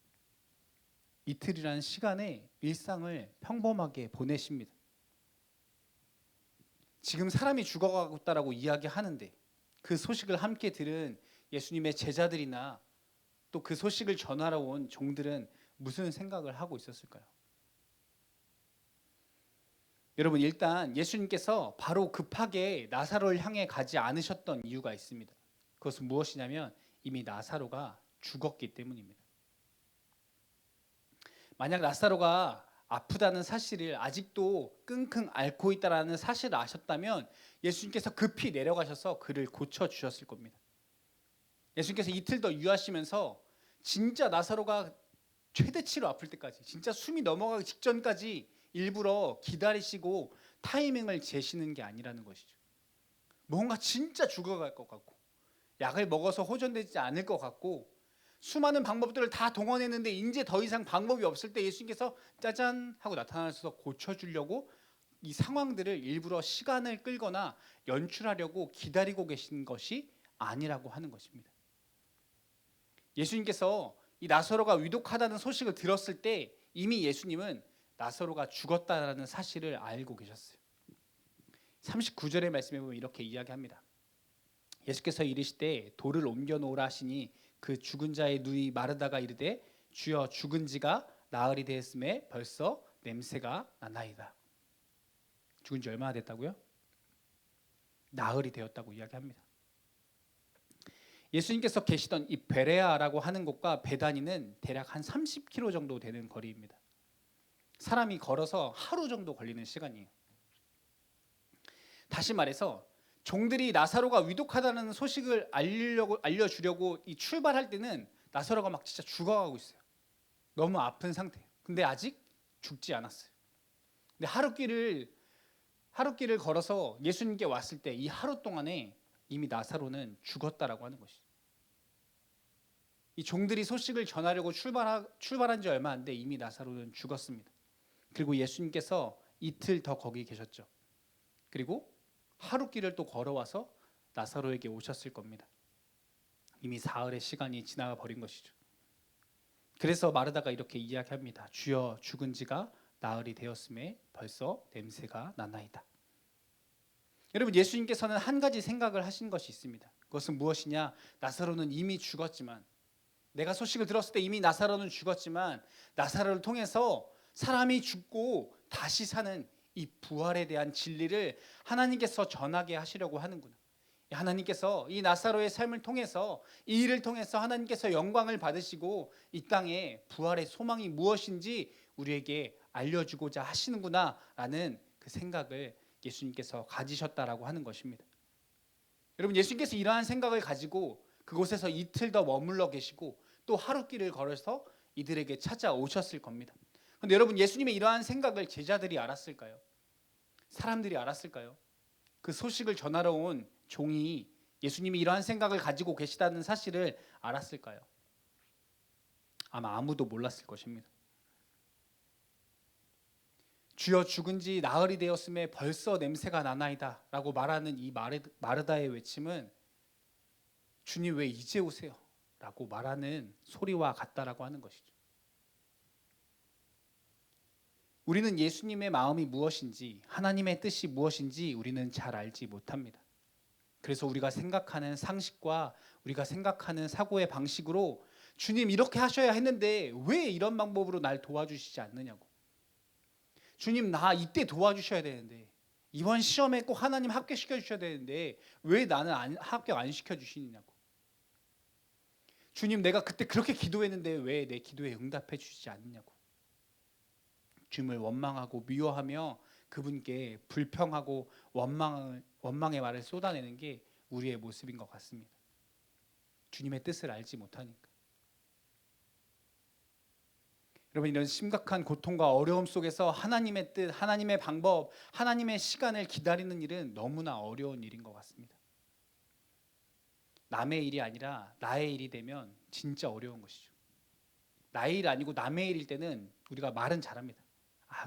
이틀이라는 시간에 일상을 평범하게 보내십니다. 지금 사람이 죽어가고 있다라고 이야기하는데 그 소식을 함께 들은 예수님의 제자들이나 또 그 소식을 전하러 온 종들은 무슨 생각을 하고 있었을까요? 여러분, 일단 예수님께서 바로 급하게 나사로를 향해 가지 않으셨던 이유가 있습니다. 그것은 무엇이냐면 이미 나사로가 죽었기 때문입니다. 만약 나사로가 아프다는 사실을 아직도 끙끙 앓고 있다는 사실을 아셨다면 예수님께서 급히 내려가셔서 그를 고쳐주셨을 겁니다. 예수님께서 이틀 더 유하시면서 진짜 나사로가 최대치로 아플 때까지, 진짜 숨이 넘어가기 직전까지 일부러 기다리시고 타이밍을 재시는 게 아니라는 것이죠. 뭔가 진짜 죽어갈 것 같고 약을 먹어서 호전되지 않을 것 같고 수많은 방법들을 다 동원했는데 이제 더 이상 방법이 없을 때 예수님께서 짜잔 하고 나타나셔서 고쳐주려고 이 상황들을 일부러 시간을 끌거나 연출하려고 기다리고 계신 것이 아니라고 하는 것입니다. 예수님께서 이 나사로가 위독하다는 소식을 들었을 때 이미 예수님은 나사로가 죽었다라는 사실을 알고 계셨어요. 39절의 말씀에 보면 이렇게 이야기합니다. 예수께서 이르시되 돌을 옮겨 놓으라 하시니 그 죽은 자의 누이 마르다가 이르되 주여 죽은 지가 나흘이 되었음에 벌써 냄새가 나나이다. 죽은 지 얼마나 됐다고요? 나흘이 되었다고 이야기합니다. 예수님께서 계시던 이 베레아라고 하는 곳과 베다니는 대략 한 30km 정도 되는 거리입니다. 사람이 걸어서 하루 정도 걸리는 시간이에요. 다시 말해서 종들이 나사로가 위독하다는 소식을 알려주려고 이 출발할 때는 나사로가 막 진짜 죽어가고 있어요. 너무 아픈 상태예요. 근데 아직 죽지 않았어요. 근데 하루길을 걸어서 예수님께 왔을 때 이 하루 동안에 이미 나사로는 죽었다라고 하는 것이죠. 이 종들이 소식을 전하려고 출발한 지 얼마 안 돼 이미 나사로는 죽었습니다. 그리고 예수님께서 이틀 더 거기 계셨죠. 그리고 하루길을 또 걸어와서 나사로에게 오셨을 겁니다. 이미 사흘의 시간이 지나가 버린 것이죠. 그래서 마르다가 이렇게 이야기합니다. 주여, 죽은 지가 나흘이 되었음에 벌써 냄새가 나나이다. 여러분, 예수님께서는 한 가지 생각을 하신 것이 있습니다. 그것은 무엇이냐? 나사로는 이미 죽었지만, 내가 소식을 들었을 때 이미 나사로는 죽었지만 나사로를 통해서 사람이 죽고 다시 사는 이 부활에 대한 진리를 하나님께서 전하게 하시려고 하는구나. 하나님께서 이 나사로의 삶을 통해서, 이 일을 통해서 하나님께서 영광을 받으시고 이 땅에 부활의 소망이 무엇인지 우리에게 알려주고자 하시는구나 라는 그 생각을 예수님께서 가지셨다라고 하는 것입니다. 여러분, 예수님께서 이러한 생각을 가지고 그곳에서 이틀 더 머물러 계시고 또 하루길을 걸어서 이들에게 찾아오셨을 겁니다. 그런데 여러분, 예수님의 이러한 생각을 제자들이 알았을까요? 사람들이 알았을까요? 그 소식을 전하러 온 종이 예수님이 이러한 생각을 가지고 계시다는 사실을 알았을까요? 아마 아무도 몰랐을 것입니다. 주여, 죽은 지 나흘이 되었음에 벌써 냄새가 나나이다 라고 말하는 이 마르다의 외침은 주님 왜 이제 오세요? 라고 말하는 소리와 같다라고 하는 것이죠. 우리는 예수님의 마음이 무엇인지, 하나님의 뜻이 무엇인지 우리는 잘 알지 못합니다. 그래서 우리가 생각하는 상식과 우리가 생각하는 사고의 방식으로 주님 이렇게 하셔야 했는데 왜 이런 방법으로 날 도와주시지 않느냐고, 주님 나 이때 도와주셔야 되는데, 이번 시험에 꼭 하나님 합격시켜 주셔야 되는데 왜 나는 합격 안 시켜주시느냐고, 주님 내가 그때 그렇게 기도했는데 왜 내 기도에 응답해 주시지 않느냐고, 주님을 원망하고 미워하며 그분께 불평하고 원망의 말을 쏟아내는 게 우리의 모습인 것 같습니다. 주님의 뜻을 알지 못하니까. 여러분, 이런 심각한 고통과 어려움 속에서 하나님의 뜻, 하나님의 방법, 하나님의 시간을 기다리는 일은 너무나 어려운 일인 것 같습니다. 남의 일이 아니라 나의 일이 되면 진짜 어려운 것이죠. 나의 일 아니고 남의 일일 때는 우리가 말은 잘합니다.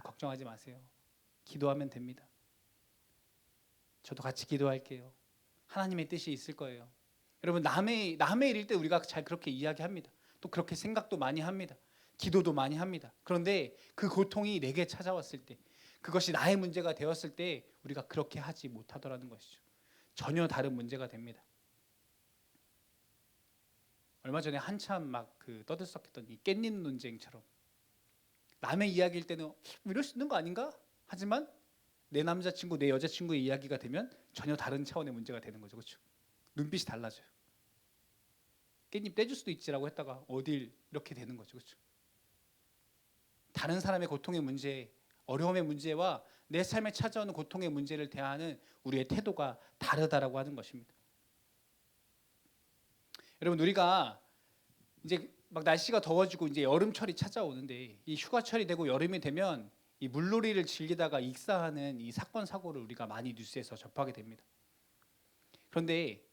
걱정하지 마세요. 기도하면 됩니다. 저도 같이 기도할게요. 하나님의 뜻이 있을 거예요. 여러분, 남의 일일 때 우리가 잘 그렇게 이야기합니다. 또 그렇게 생각도 많이 합니다. 기도도 많이 합니다. 그런데 그 고통이 내게 찾아왔을 때, 그것이 나의 문제가 되었을 때 우리가 그렇게 하지 못하더라는 것이죠. 전혀 다른 문제가 됩니다. 얼마 전에 한참 막 떠들썩했던 이 깻잎 논쟁처럼, 남의 이야기일 때는 이럴 수 있는 거 아닌가? 하지만 내 남자친구, 내 여자친구의 이야기가 되면 전혀 다른 차원의 문제가 되는 거죠. 그렇죠? 눈빛이 달라져요. 깻잎 떼줄 수도 있지라고 했다가 어딜 이렇게 되는 거죠. 그렇죠? 다른 사람의 고통의 문제, 어려움의 문제와 내 삶에 찾아오는 고통의 문제를 대하는 우리의 태도가 다르다라고 하는 것입니다. 여러분, 우리가 이제 막 날씨가 더워지고 이제 여름철이 찾아오는데, 이 휴가철이 되고 여름이 되면 이 물놀이를 즐기다가 익사하는 이 사건 사고를 우리가 많이 뉴스에서 접하게 됩니다. 그런데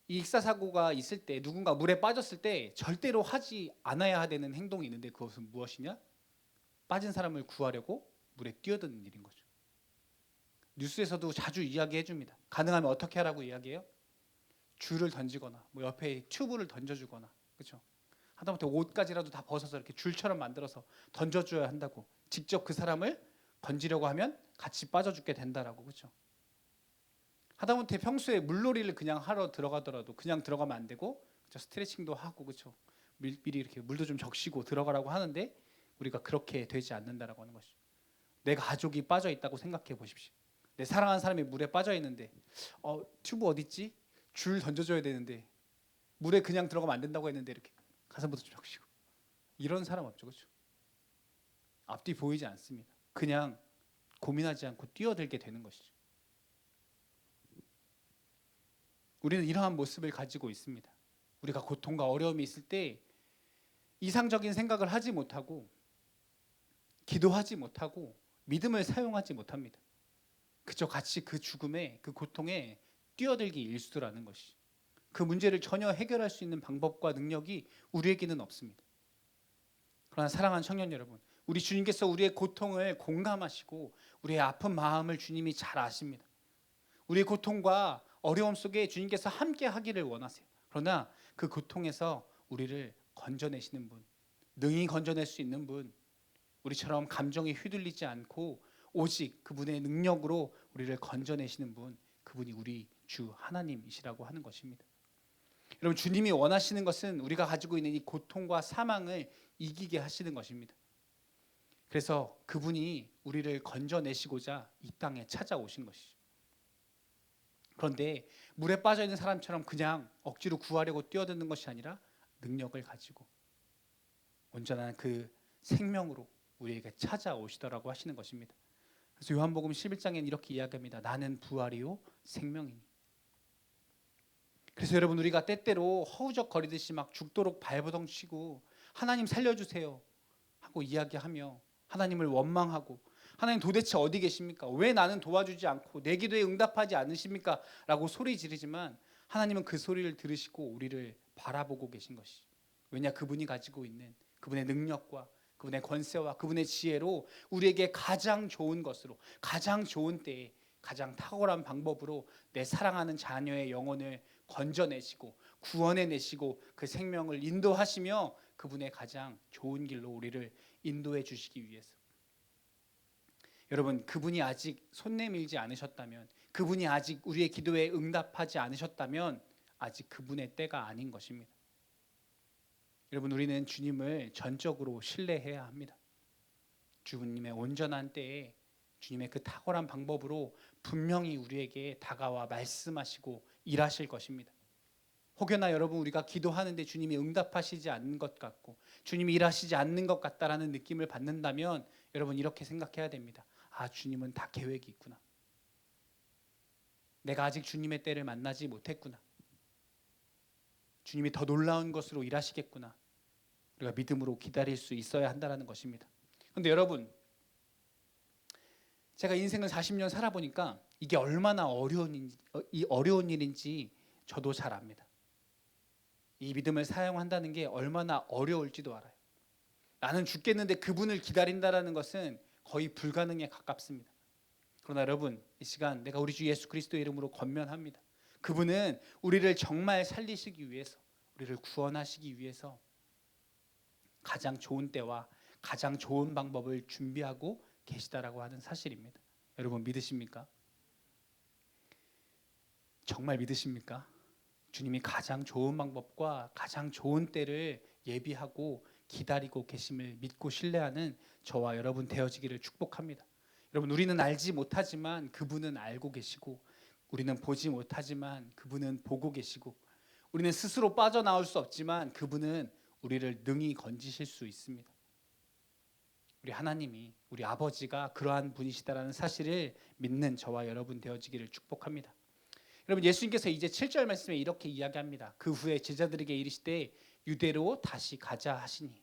이 익사 사고가 있을 때, 누군가 물에 빠졌을 때 절대로 하지 않아야 되는 행동이 있는데, 그것은 무엇이냐? 빠진 사람을 구하려고 물에 뛰어드는 일인 거죠. 뉴스에서도 자주 이야기해 줍니다. 가능하면 어떻게 하라고 이야기해요? 줄을 던지거나 뭐 옆에 튜브를 던져주거나, 그렇죠? 하다못해 옷까지라도 다 벗어서 이렇게 줄처럼 만들어서 던져줘야 한다고. 직접 그 사람을 건지려고 하면 같이 빠져 죽게 된다라고, 그렇죠? 하다못해 평소에 물놀이를 그냥 하러 들어가더라도 그냥 들어가면 안 되고, 그렇죠? 스트레칭도 하고, 그렇죠? 미리 이렇게 물도 좀 적시고 들어가라고 하는데 우리가 그렇게 되지 않는다라고 하는 것이죠. 내 가족이 빠져 있다고 생각해 보십시오. 내 사랑하는 사람이 물에 빠져 있는데 튜브 어디 있지? 줄 던져줘야 되는데 물에 그냥 들어가면 안 된다고 했는데 이렇게 가슴부터 좀 적시고, 이런 사람 없죠, 그렇죠? 앞뒤 보이지 않습니다. 그냥 고민하지 않고 뛰어들게 되는 것이죠. 우리는 이러한 모습을 가지고 있습니다. 우리가 고통과 어려움이 있을 때 이상적인 생각을 하지 못하고, 기도하지 못하고, 믿음을 사용하지 못합니다. 그저 같이 그 죽음에, 그 고통에 뛰어들기 일수라는 것이, 그 문제를 전혀 해결할 수 있는 방법과 능력이 우리에게는 없습니다. 그러나 사랑하는 청년 여러분, 우리 주님께서 우리의 고통을 공감하시고 우리의 아픈 마음을 주님이 잘 아십니다. 우리의 고통과 어려움 속에 주님께서 함께 하기를 원하세요. 그러나 그 고통에서 우리를 건져내시는 분, 능히 건져낼 수 있는 분, 우리처럼 감정에 휘둘리지 않고 오직 그분의 능력으로 우리를 건져내시는 분, 그분이 우리 주 하나님이시라고 하는 것입니다. 여러분, 주님이 원하시는 것은 우리가 가지고 있는 이 고통과 사망을 이기게 하시는 것입니다. 그래서 그분이 우리를 건져내시고자 이 땅에 찾아오신 것이죠. 그런데 물에 빠져 있는 사람처럼 그냥 억지로 구하려고 뛰어드는 것이 아니라 능력을 가지고 온전한 그 생명으로 우리에게 찾아오시더라고 하시는 것입니다. 그래서 요한복음 11장에는 이렇게 이야기합니다. 나는 부활이요 생명이니. 그래서 여러분, 우리가 때때로 허우적거리듯이 막 죽도록 발버둥 치고 하나님 살려주세요 하고 이야기하며 하나님을 원망하고 하나님 도대체 어디 계십니까? 왜 나는 도와주지 않고 내 기도에 응답하지 않으십니까? 라고 소리 지르지만 하나님은 그 소리를 들으시고 우리를 바라보고 계신 것이죠. 왜냐, 그분이 가지고 있는 그분의 능력과 그분의 권세와 그분의 지혜로 우리에게 가장 좋은 것으로, 가장 좋은 때에 가장 탁월한 방법으로 내 사랑하는 자녀의 영혼을 건져내시고 구원해내시고 그 생명을 인도하시며 그분의 가장 좋은 길로 우리를 인도해 주시기 위해서. 여러분, 그분이 아직 손 내밀지 않으셨다면, 그분이 아직 우리의 기도에 응답하지 않으셨다면 아직 그분의 때가 아닌 것입니다. 여러분, 우리는 주님을 전적으로 신뢰해야 합니다. 주님의 온전한 때에 주님의 그 탁월한 방법으로 분명히 우리에게 다가와 말씀하시고 일하실 것입니다. 혹여나 여러분, 우리가 기도하는데 주님이 응답하시지 않는 것 같고 주님이 일하시지 않는 것 같다라는 느낌을 받는다면 여러분, 이렇게 생각해야 됩니다. 아, 주님은 다 계획이 있구나. 내가 아직 주님의 때를 만나지 못했구나. 주님이 더 놀라운 것으로 일하시겠구나. 우리가 믿음으로 기다릴 수 있어야 한다는 것입니다. 그런데 여러분, 제가 인생을 40년 살아보니까 이게 얼마나 어려운 일인지 저도 잘 압니다. 이 믿음을 사용한다는 게 얼마나 어려울지도 알아요. 나는 죽겠는데 그분을 기다린다는 것은 거의 불가능에 가깝습니다. 그러나 여러분, 이 시간 내가 우리 주 예수 그리스도의 이름으로 권면합니다. 그분은 우리를 정말 살리시기 위해서, 우리를 구원하시기 위해서 가장 좋은 때와 가장 좋은 방법을 준비하고 계시다라고 하는 사실입니다. 여러분, 믿으십니까? 정말 믿으십니까? 주님이 가장 좋은 방법과 가장 좋은 때를 예비하고 기다리고 계심을 믿고 신뢰하는 저와 여러분 되어지기를 축복합니다. 여러분, 우리는 알지 못하지만 그분은 알고 계시고, 우리는 보지 못하지만 그분은 보고 계시고, 우리는 스스로 빠져나올 수 없지만 그분은 우리를 능히 건지실 수 있습니다. 우리 하나님이, 우리 아버지가 그러한 분이시다라는 사실을 믿는 저와 여러분 되어지기를 축복합니다. 여러분, 예수님께서 이제 7절 말씀에 이렇게 이야기합니다. 그 후에 제자들에게 이르시되 유대로 다시 가자 하시니.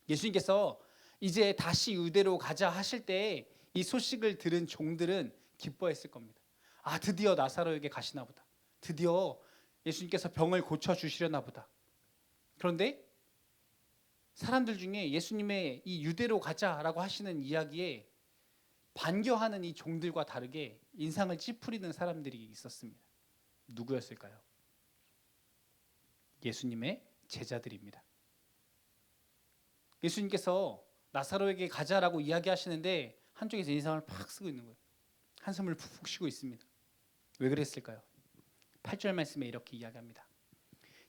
예수님께서 이제 다시 유대로 가자 하실 때 이 소식을 들은 종들은 기뻐했을 겁니다. 아, 드디어 나사로에게 가시나 보다. 드디어 예수님께서 병을 고쳐주시려나 보다. 그런데 사람들 중에 예수님의 이 유대로 가자라고 하시는 이야기에 반겨하는 이 종들과 다르게 인상을 찌푸리는 사람들이 있었습니다. 누구였을까요? 예수님의 제자들입니다. 예수님께서 나사로에게 가자라고 이야기하시는데 한쪽에서 인상을 팍 쓰고 있는 거예요. 한숨을 푹푹 쉬고 있습니다. 왜 그랬을까요? 8절 말씀에 이렇게 이야기합니다.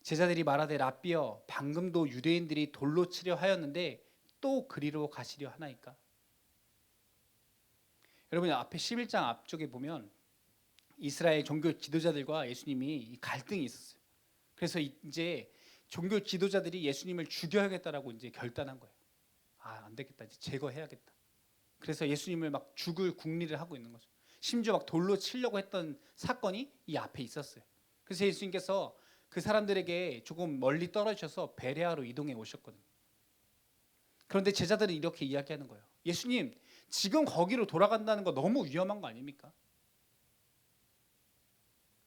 제자들이 말하되 라삐여, 방금도 유대인들이 돌로 치려 하였는데 또 그리로 가시려 하나이까? 여러분, 앞에 11장 앞쪽에 보면 이스라엘 종교 지도자들과 예수님이 갈등이 있었어요. 그래서 이제 종교 지도자들이 예수님을 죽여야겠다라고 이제 결단한 거예요. 아, 안 되겠다, 이제 제거해야겠다. 그래서 예수님을 막 죽을 궁리를 하고 있는 거죠. 심지어 막 돌로 치려고 했던 사건이 이 앞에 있었어요. 그래서 예수님께서 그 사람들에게 조금 멀리 떨어지셔서 베레아로 이동해 오셨거든요. 그런데 제자들은 이렇게 이야기하는 거예요. 예수님, 지금 거기로 돌아간다는 거 너무 위험한 거 아닙니까?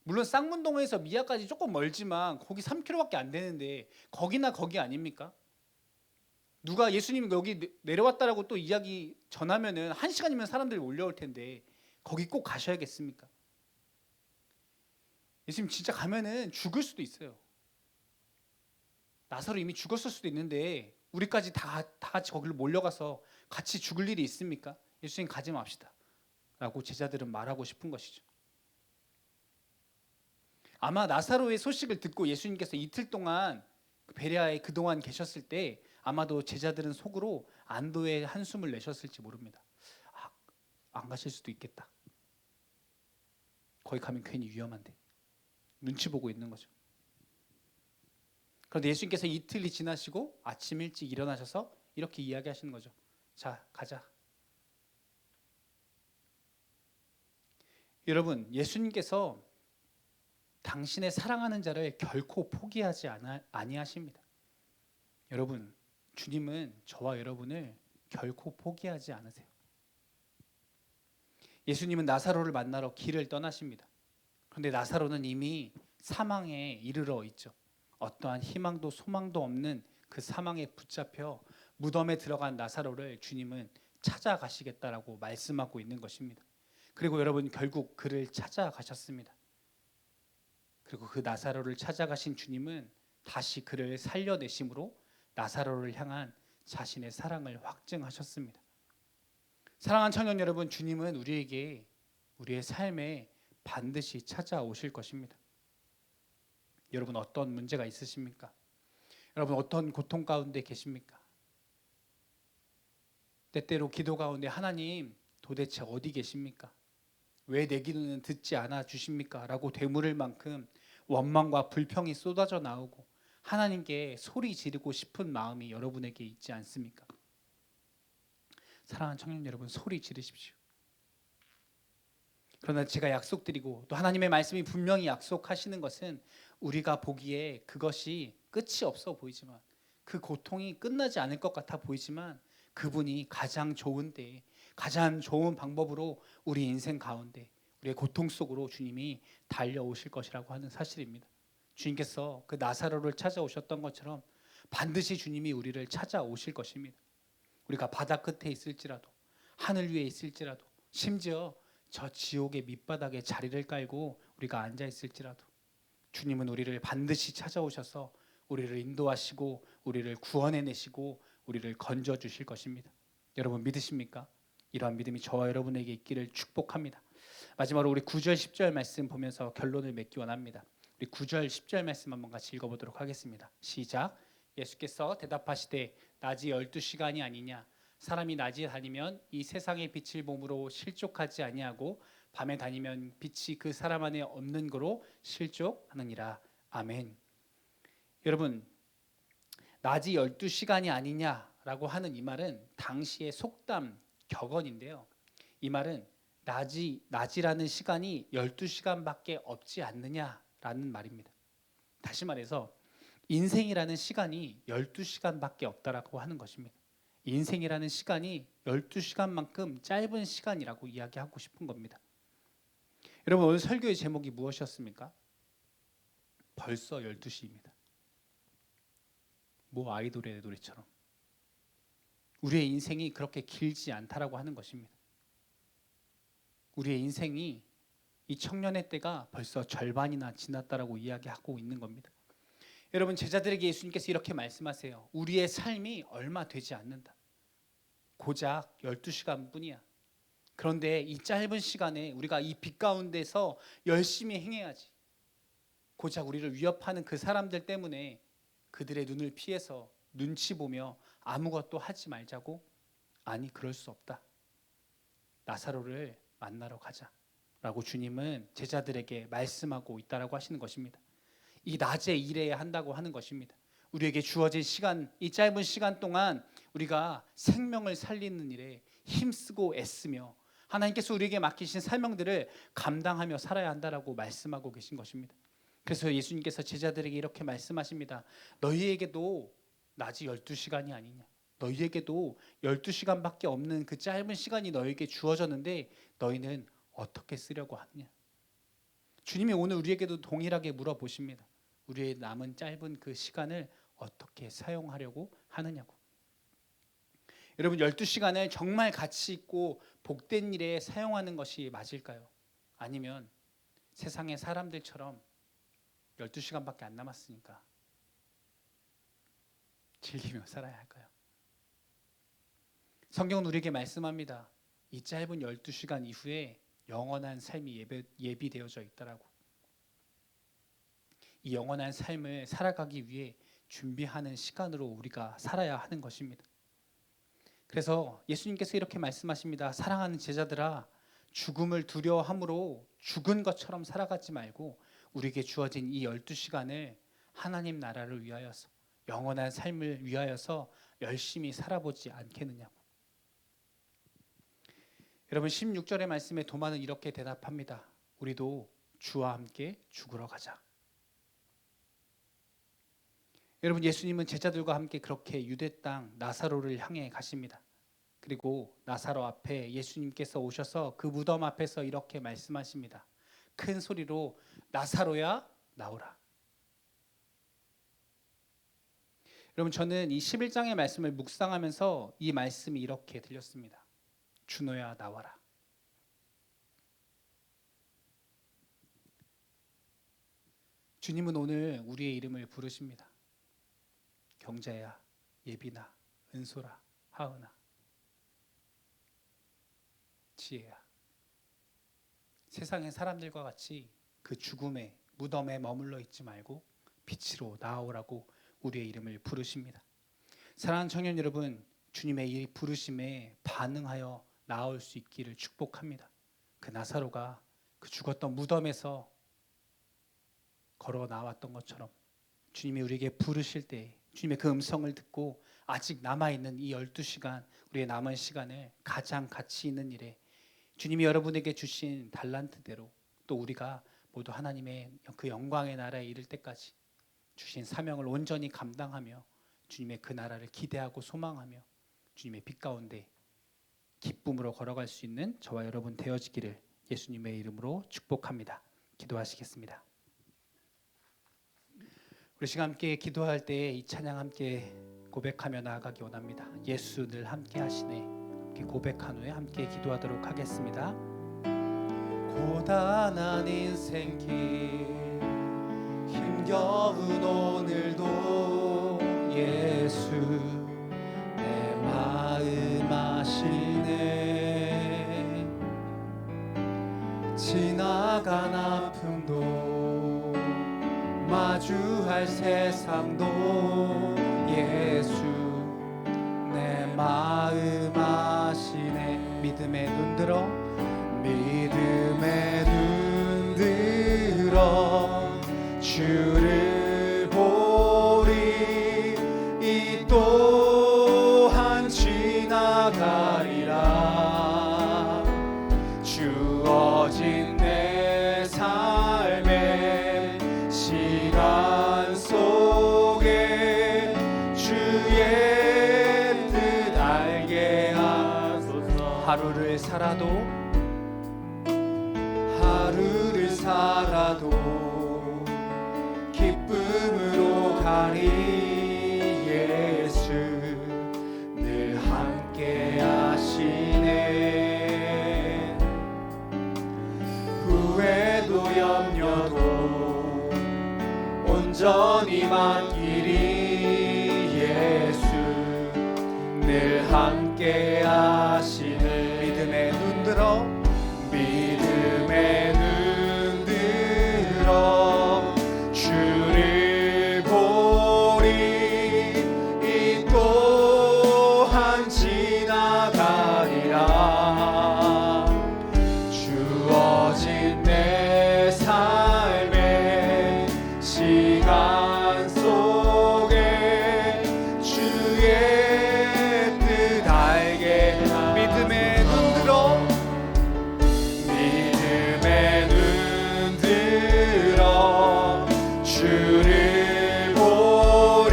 물론 쌍문동에서 미아까지 조금 멀지만 거기 3km밖에 안 되는데 거기나 거기 아닙니까? 누가 예수님이 여기 내려왔다라고 또 이야기 전하면은 1시간이면 사람들이 몰려올 텐데 거기 꼭 가셔야겠습니까? 예수님 진짜 가면은 죽을 수도 있어요. 나사로 이미 죽었을 수도 있는데 우리까지 다 같이 거기로 몰려가서 같이 죽을 일이 있습니까? 예수님 가지 맙시다 라고 제자들은 말하고 싶은 것이죠. 아마 나사로의 소식을 듣고 예수님께서 이틀 동안 베레아에 그동안 계셨을 때 아마도 제자들은 속으로 안도의 한숨을 내셨을지 모릅니다. 안 가실 수도 있겠다. 거기 가면 괜히 위험한데. 눈치 보고 있는 거죠. 그런데 예수님께서 이틀이 지나시고 아침 일찍 일어나셔서 이렇게 이야기하시는 거죠. 자, 가자. 여러분, 예수님께서 당신의 사랑하는 자를 결코 포기하지 아니하십니다. 여러분, 주님은 저와 여러분을 결코 포기하지 않으세요. 예수님은 나사로를 만나러 길을 떠나십니다. 그런데 나사로는 이미 사망에 이르러 있죠. 어떠한 희망도 소망도 없는 그 사망에 붙잡혀 무덤에 들어간 나사로를 주님은 찾아가시겠다라고 말씀하고 있는 것입니다. 그리고 여러분, 결국 그를 찾아가셨습니다. 그리고 그 나사로를 찾아가신 주님은 다시 그를 살려내심으로 나사로를 향한 자신의 사랑을 확증하셨습니다. 사랑하는 청년 여러분, 주님은 우리에게 우리의 삶에 반드시 찾아오실 것입니다. 여러분, 어떤 문제가 있으십니까? 여러분, 어떤 고통 가운데 계십니까? 때때로 기도 가운데 하나님 도대체 어디 계십니까? 왜 내 기도는 듣지 않아 주십니까? 라고 되물을 만큼 원망과 불평이 쏟아져 나오고 하나님께 소리 지르고 싶은 마음이 여러분에게 있지 않습니까? 사랑하는 청년 여러분, 소리 지르십시오. 그러나 제가 약속드리고 또 하나님의 말씀이 분명히 약속하시는 것은 우리가 보기에 그것이 끝이 없어 보이지만 그 고통이 끝나지 않을 것 같아 보이지만 그분이 가장 좋은 때에 가장 좋은 방법으로 우리 인생 가운데 우리의 고통 속으로 주님이 달려오실 것이라고 하는 사실입니다. 주님께서 그 나사로를 찾아오셨던 것처럼 반드시 주님이 우리를 찾아오실 것입니다. 우리가 바다 끝에 있을지라도 하늘 위에 있을지라도 심지어 저 지옥의 밑바닥에 자리를 깔고 우리가 앉아 있을지라도 주님은 우리를 반드시 찾아오셔서 우리를 인도하시고 우리를 구원해내시고 우리를 건져주실 것입니다. 여러분 믿으십니까? 이러한 믿음이 저와 여러분에게 있기를 축복합니다. 마지막으로 우리 9절 10절 말씀 보면서 결론을 맺기 원합니다. 우리 9절 10절 말씀 한번 같이 읽어보도록 하겠습니다. 시작. 예수께서 대답하시되 낮이 12시간이 아니냐 사람이 낮에 다니면 이 세상의 빛을 몸으로 실족하지 아니하고 밤에 다니면 빛이 그 사람 안에 없는 거로 실족하느니라. 아멘. 여러분, 낮이 12시간이 아니냐라고 하는 이 말은 당시의 속담 격언인데요. 이 말은 낮이라는 시간이 12시간밖에 없지 않느냐라는 말입니다. 다시 말해서 인생이라는 시간이 12시간밖에 없다라고 하는 것입니다. 인생이라는 시간이 12시간만큼 짧은 시간이라고 이야기하고 싶은 겁니다. 여러분, 오늘 설교의 제목이 무엇이었습니까? 벌써 12시입니다. 뭐 아이돌의 노래처럼 우리의 인생이 그렇게 길지 않다라고 하는 것입니다. 우리의 인생이 이 청년의 때가 벌써 절반이나 지났다라고 이야기하고 있는 겁니다. 여러분, 제자들에게 예수님께서 이렇게 말씀하세요. 우리의 삶이 얼마 되지 않는다. 고작 12시간 뿐이야. 그런데 이 짧은 시간에 우리가 이 빛 가운데서 열심히 행해야지. 고작 우리를 위협하는 그 사람들 때문에 그들의 눈을 피해서 눈치 보며 아무것도 하지 말자고? 아니, 그럴 수 없다. 나사로를 만나러 가자 라고 주님은 제자들에게 말씀하고 있다라고 하시는 것입니다. 이 낮에 일해야 한다고 하는 것입니다. 우리에게 주어진 시간, 이 짧은 시간 동안 우리가 생명을 살리는 일에 힘쓰고 애쓰며 하나님께서 우리에게 맡기신 사명들을 감당하며 살아야 한다라고 말씀하고 계신 것입니다. 그래서 예수님께서 제자들에게 이렇게 말씀하십니다. 너희에게도 낮이 12시간이 아니냐. 너희에게도 12시간밖에 없는 그 짧은 시간이 너희에게 주어졌는데 너희는 어떻게 쓰려고 하느냐. 주님이 오늘 우리에게도 동일하게 물어보십니다. 우리의 남은 짧은 그 시간을 어떻게 사용하려고 하느냐고. 여러분, 12시간을 정말 가치 있고 복된 일에 사용하는 것이 맞을까요? 아니면 세상의 사람들처럼 12시간밖에 안 남았으니까 즐기며 살아야 할까요? 성경은 우리에게 말씀합니다. 이 짧은 12시간 이후에 영원한 삶이 예비되어져 있다라고. 이 영원한 삶을 살아가기 위해 준비하는 시간으로 우리가 살아야 하는 것입니다. 그래서 예수님께서 이렇게 말씀하십니다. 사랑하는 제자들아, 죽음을 두려워함으로 죽은 것처럼 살아가지 말고 우리에게 주어진 이 12시간을 하나님 나라를 위하여서, 영원한 삶을 위하여서 열심히 살아보지 않겠느냐고. 여러분, 16절의 말씀에 도마는 이렇게 대답합니다. 우리도 주와 함께 죽으러 가자. 여러분, 예수님은 제자들과 함께 그렇게 유대 땅 나사로를 향해 가십니다. 그리고 나사로 앞에 예수님께서 오셔서 그 무덤 앞에서 이렇게 말씀하십니다. 큰 소리로 나사로야 나오라. 여러분, 저는 이 11장의 말씀을 묵상하면서 이 말씀이 이렇게 들렸습니다. 준호야 나와라. 주님은 오늘 우리의 이름을 부르십니다. 경자야, 예빈아, 은솔아, 하은아, 지혜야. 세상의 사람들과 같이 그 죽음의 무덤에 머물러 있지 말고 빛으로 나아오라고 우리의 이름을 부르십니다. 사랑하는 청년 여러분, 주님의 이 부르심에 반응하여 나아올 수 있기를 축복합니다. 그 나사로가 그 죽었던 무덤에서 걸어 나왔던 것처럼 주님이 우리에게 부르실 때 주님의 그 음성을 듣고 아직 남아있는 이 12시간, 우리의 남은 시간을 가장 가치 있는 일에 주님이 여러분에게 주신 달란트대로 또 우리가 모두 하나님의 그 영광의 나라에 이를 때까지 주신 사명을 온전히 감당하며 주님의 그 나라를 기대하고 소망하며 주님의 빛 가운데 기쁨으로 걸어갈 수 있는 저와 여러분 되어지기를 예수님의 이름으로 축복합니다. 기도하시겠습니다. 우리 시간 함께 기도할 때 이 찬양 함께 고백하며 나아가기 원합니다. 예수 늘 함께 하시네. 함께 고백한 후에 함께 기도하도록 하겠습니다. 고단한 인생길 힘겨운 오늘도 예수 내 마음 아시네. 지나간 아픔도 마주할 세상도 예수 내 마음 아시네. 믿음의 눈 들어 믿음의 눈 들어 주를 보리. 이 또한 지나가리라. 주어진 내 삶의 시간 속에 주의 뜻 알게 하소서. 하루를 살아도 기쁨으로 가리. 예수 늘 함께 하시네. 후회도 염려도 온전히 맡기리. 예수 늘 함께 하시네. 믿음의 눈 들어 믿음의 눈 들어 주를 보리. 이 또한 지나가리라. 주어진 내 삶의 시간 속에 주의 뜻 알게. 믿음의 눈 들어 믿음의 눈 들어 주를 보리.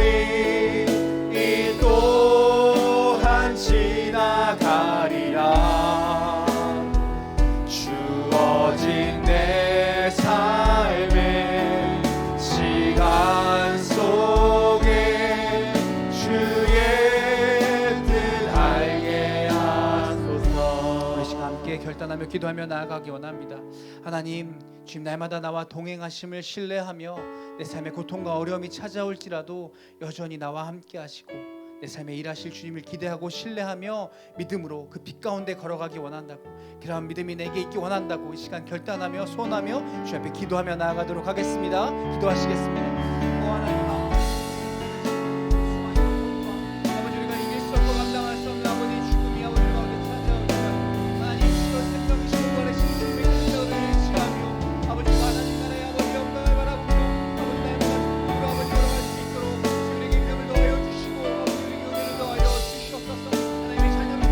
이 또한 지나가리라. 주어진 내 삶의 시간 속에 주의 뜻 알게 하소서. 우리 시간 함께 결단하며 기도하며 나아가기 원합니다. 하나님, 주님 날마다 나와 동행하심을 신뢰하며 내 삶에 고통과 어려움이 찾아올지라도 여전히 나와 함께 하시고 내 삶에 일하실 주님을 기대하고 신뢰하며 믿음으로 그 빛 가운데 걸어가기 원한다고, 그러한 믿음이 내게 있기 원한다고 이 시간 결단하며 소원하며 주 앞에 기도하며 나아가도록 하겠습니다. 기도하시겠습니다. 하나님 아버지, 우리가 이길 수 없고 감당할 수 없는 아버지 죽음이 아버지 가운데 찾아오지만 하나님 주여 생명이시고 부활하신 주님의 능력을 의지하며 아버지 하나님 나라의 아버지 영광을 바라보며 아버지 나의 아버지 걸어갈 수 있도록 우리에게 힘을 더하여 주시고 아버지 우리에게 은혜를 더하여 주시옵소서. 하나님의 자녀를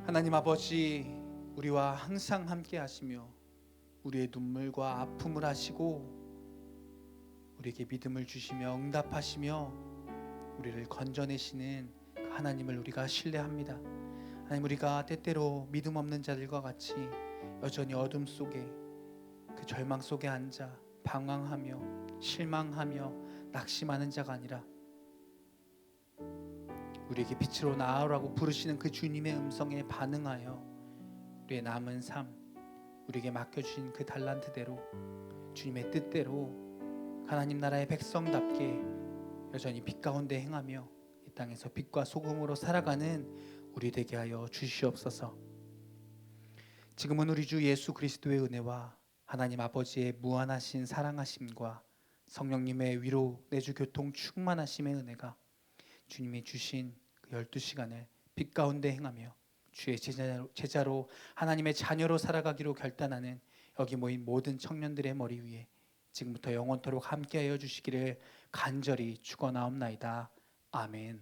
하나님 아버지, 우리와 항상 함께 하시며 우리의 눈물과 아픔을 아시고 우리에게 믿음을 주시며 응답하시며 우리를 건져내시는 그 하나님을 우리가 신뢰합니다. 하나님, 우리가 때때로 믿음 없는 자들과 같이 여전히 어둠 속에 그 절망 속에 앉아 방황하며 실망하며 낙심하는 자가 아니라 우리에게 빛으로 나아오라고 부르시는 그 주님의 음성에 반응하여 우리의 남은 삶, 우리에게 맡겨주신 그 달란트대로 주님의 뜻대로 하나님 나라의 백성답게 여전히 빛 가운데 행하며 이 땅에서 빛과 소금으로 살아가는 우리 되게 하여 주시옵소서. 지금은 우리 주 예수 그리스도의 은혜와 하나님 아버지의 무한하신 사랑하심과 성령님의 위로 내주 교통 충만하심의 은혜가 주님이 주신 그 12시간을 빛 가운데 행하며 주의 제자로 하나님의 자녀로 살아가기로 결단하는 여기 모인 모든 청년들의 머리 위에 지금부터 영원토록 함께하여 주시기를 간절히 축원하옵나이다. 아멘.